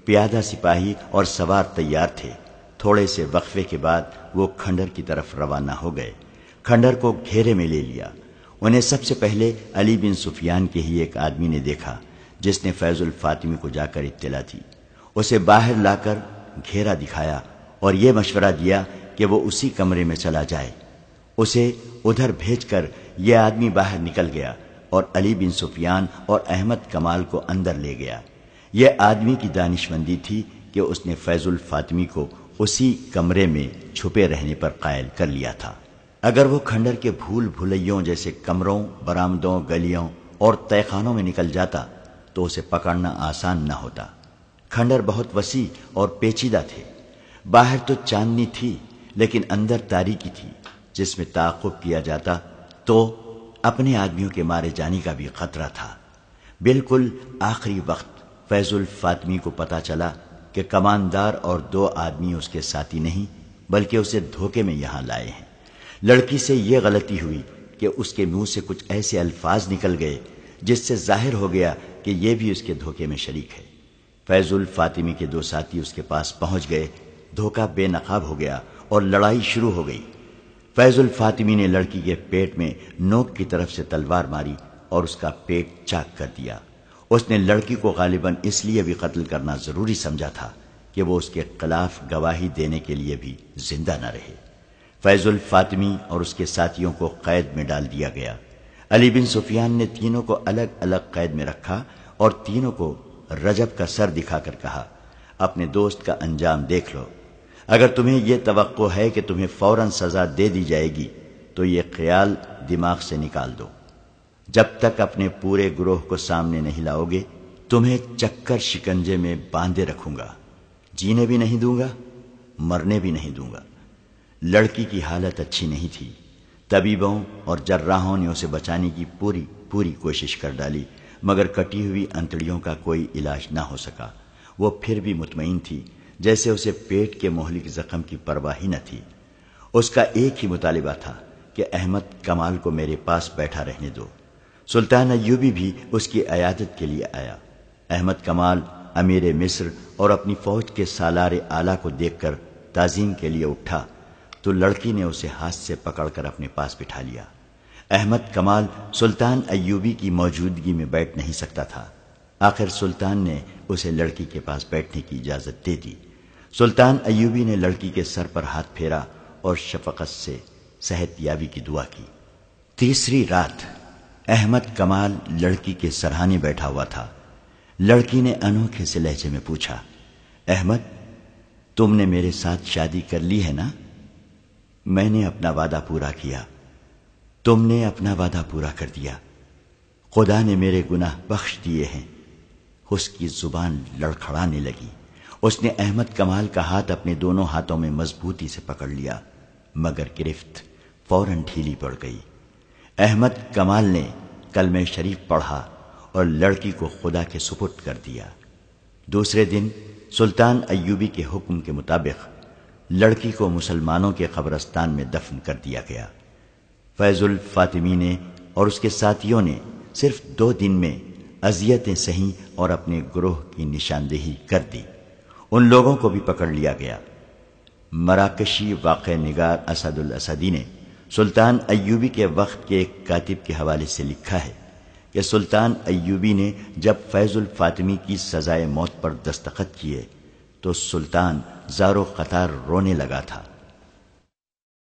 پیادہ سپاہی اور سوار تیار تھے۔ تھوڑے سے وقفے کے بعد وہ کھنڈر کی طرف روانہ ہو گئے۔ کھنڈر کو گھیرے میں لے لیا۔ انہیں سب سے پہلے علی بن سفیان کے ہی ایک آدمی نے دیکھا جس نے فیض الفاطمی کو جا کر اطلاع دی۔ اسے باہر لا کر گھیرا دکھایا اور یہ مشورہ دیا کہ وہ اسی کمرے میں چلا جائے۔ اسے ادھر بھیج کر یہ آدمی باہر نکل گیا اور علی بن سفیان اور احمد کمال کو اندر لے گیا۔ یہ آدمی کی دانشمندی تھی کہ اس نے فیض الفاطمی کو اسی کمرے میں چھپے رہنے پر قائل کر لیا تھا۔ اگر وہ کھنڈر کے بھول بھلیوں جیسے کمروں، برآمدوں، گلیوں اور تہہ خانوں میں نکل جاتا تو اسے پکڑنا آسان نہ ہوتا۔ کھنڈر بہت وسیع اور پیچیدہ تھے۔ باہر تو چاندنی تھی لیکن اندر تاریکی تھی۔ جس میں تعاقب کیا جاتا تو اپنے آدمیوں کے مارے جانے کا بھی خطرہ تھا۔ بالکل آخری وقت فیض الفاطمی کو پتا چلا کہ کماندار اور 2 آدمی اس کے ساتھی نہیں بلکہ اسے دھوکے میں یہاں لائے ہیں۔ لڑکی سے یہ غلطی ہوئی کہ اس کے منہ سے کچھ ایسے الفاظ نکل گئے جس سے ظاہر ہو گیا کہ یہ بھی اس کے دھوکے میں شریک ہے۔ فیض الفاطمی کے 2 ساتھی اس کے پاس پہنچ گئے۔ دھوکہ بے نقاب ہو گیا اور لڑائی شروع ہو گئی۔ فیض الفاطمی نے لڑکی کے پیٹ میں نوک کی طرف سے تلوار ماری اور اس کا پیٹ چاک کر دیا۔ اس نے لڑکی کو غالباً اس لیے بھی قتل کرنا ضروری سمجھا تھا کہ وہ اس کے خلاف گواہی دینے کے لیے بھی زندہ نہ رہے۔ فیض الفاطمی اور اس کے ساتھیوں کو قید میں ڈال دیا گیا۔ علی بن سفیان نے تینوں کو الگ الگ قید میں رکھا اور تینوں کو رجب کا سر دکھا کر کہا، اپنے دوست کا انجام دیکھ لو۔ اگر تمہیں یہ توقع ہے کہ تمہیں فوراً سزا دے دی جائے گی تو یہ خیال دماغ سے نکال دو۔ جب تک اپنے پورے گروہ کو سامنے نہیں لاؤ گے تمہیں چکر شکنجے میں باندھے رکھوں گا، جینے بھی نہیں دوں گا، مرنے بھی نہیں دوں گا۔ لڑکی کی حالت اچھی نہیں تھی۔ طبیبوں اور جراحوں نے اسے بچانے کی پوری کوشش کر ڈالی مگر کٹی ہوئی انتڑیوں کا کوئی علاج نہ ہو سکا۔ وہ پھر بھی مطمئن تھی، جیسے اسے پیٹ کے مہلک زخم کی پرواہ ہی نہ تھی۔ اس کا ایک ہی مطالبہ تھا کہ احمد کمال کو میرے پاس بیٹھا رہنے دو۔ سلطان ایوبی بھی اس کی عیادت کے لیے آیا۔ احمد کمال امیر مصر اور اپنی فوج کے سالار اعلیٰ کو دیکھ کر تعظیم کے لیے اٹھا تو لڑکی نے اسے ہاتھ سے پکڑ کر اپنے پاس بٹھا لیا۔ احمد کمال سلطان ایوبی کی موجودگی میں بیٹھ نہیں سکتا تھا۔ آخر سلطان نے اسے لڑکی کے پاس بیٹھنے کی اجازت دے دی۔ سلطان ایوبی نے لڑکی کے سر پر ہاتھ پھیرا اور شفقت سے صحت یابی کی دعا کی۔ تیسری رات احمد کمال لڑکی کے سرہانے بیٹھا ہوا تھا۔ لڑکی نے انوکھے سے لہجے میں پوچھا، احمد، تم نے میرے ساتھ شادی کر لی ہے نا؟ میں نے اپنا وعدہ پورا کیا، تم نے اپنا وعدہ پورا کر دیا، خدا نے میرے گناہ بخش دیے ہیں۔ اس کی زبان لڑکھڑانے لگی۔ اس نے احمد کمال کا ہاتھ اپنے دونوں ہاتھوں میں مضبوطی سے پکڑ لیا، مگر گرفت فوراً ڈھیلی پڑ گئی۔ احمد کمال نے کلمہ شریف پڑھا اور لڑکی کو خدا کے سپرد کر دیا۔ دوسرے دن سلطان ایوبی کے حکم کے مطابق لڑکی کو مسلمانوں کے قبرستان میں دفن کر دیا گیا۔ فیض الفاطمی نے اور اس کے ساتھیوں نے صرف 2 دن میں اذیتیں سہیں اور اپنے گروہ کی نشاندہی کر دی۔ ان لوگوں کو بھی پکڑ لیا گیا۔ مراکشی واقع نگار اسد الاسدی نے سلطان ایوبی کے وقت کے ایک کاتب کے حوالے سے لکھا ہے کہ سلطان ایوبی نے جب فیض الفاطمی کی سزائے موت پر دستخط کیے تو سلطان زار و قطار رونے لگا تھا۔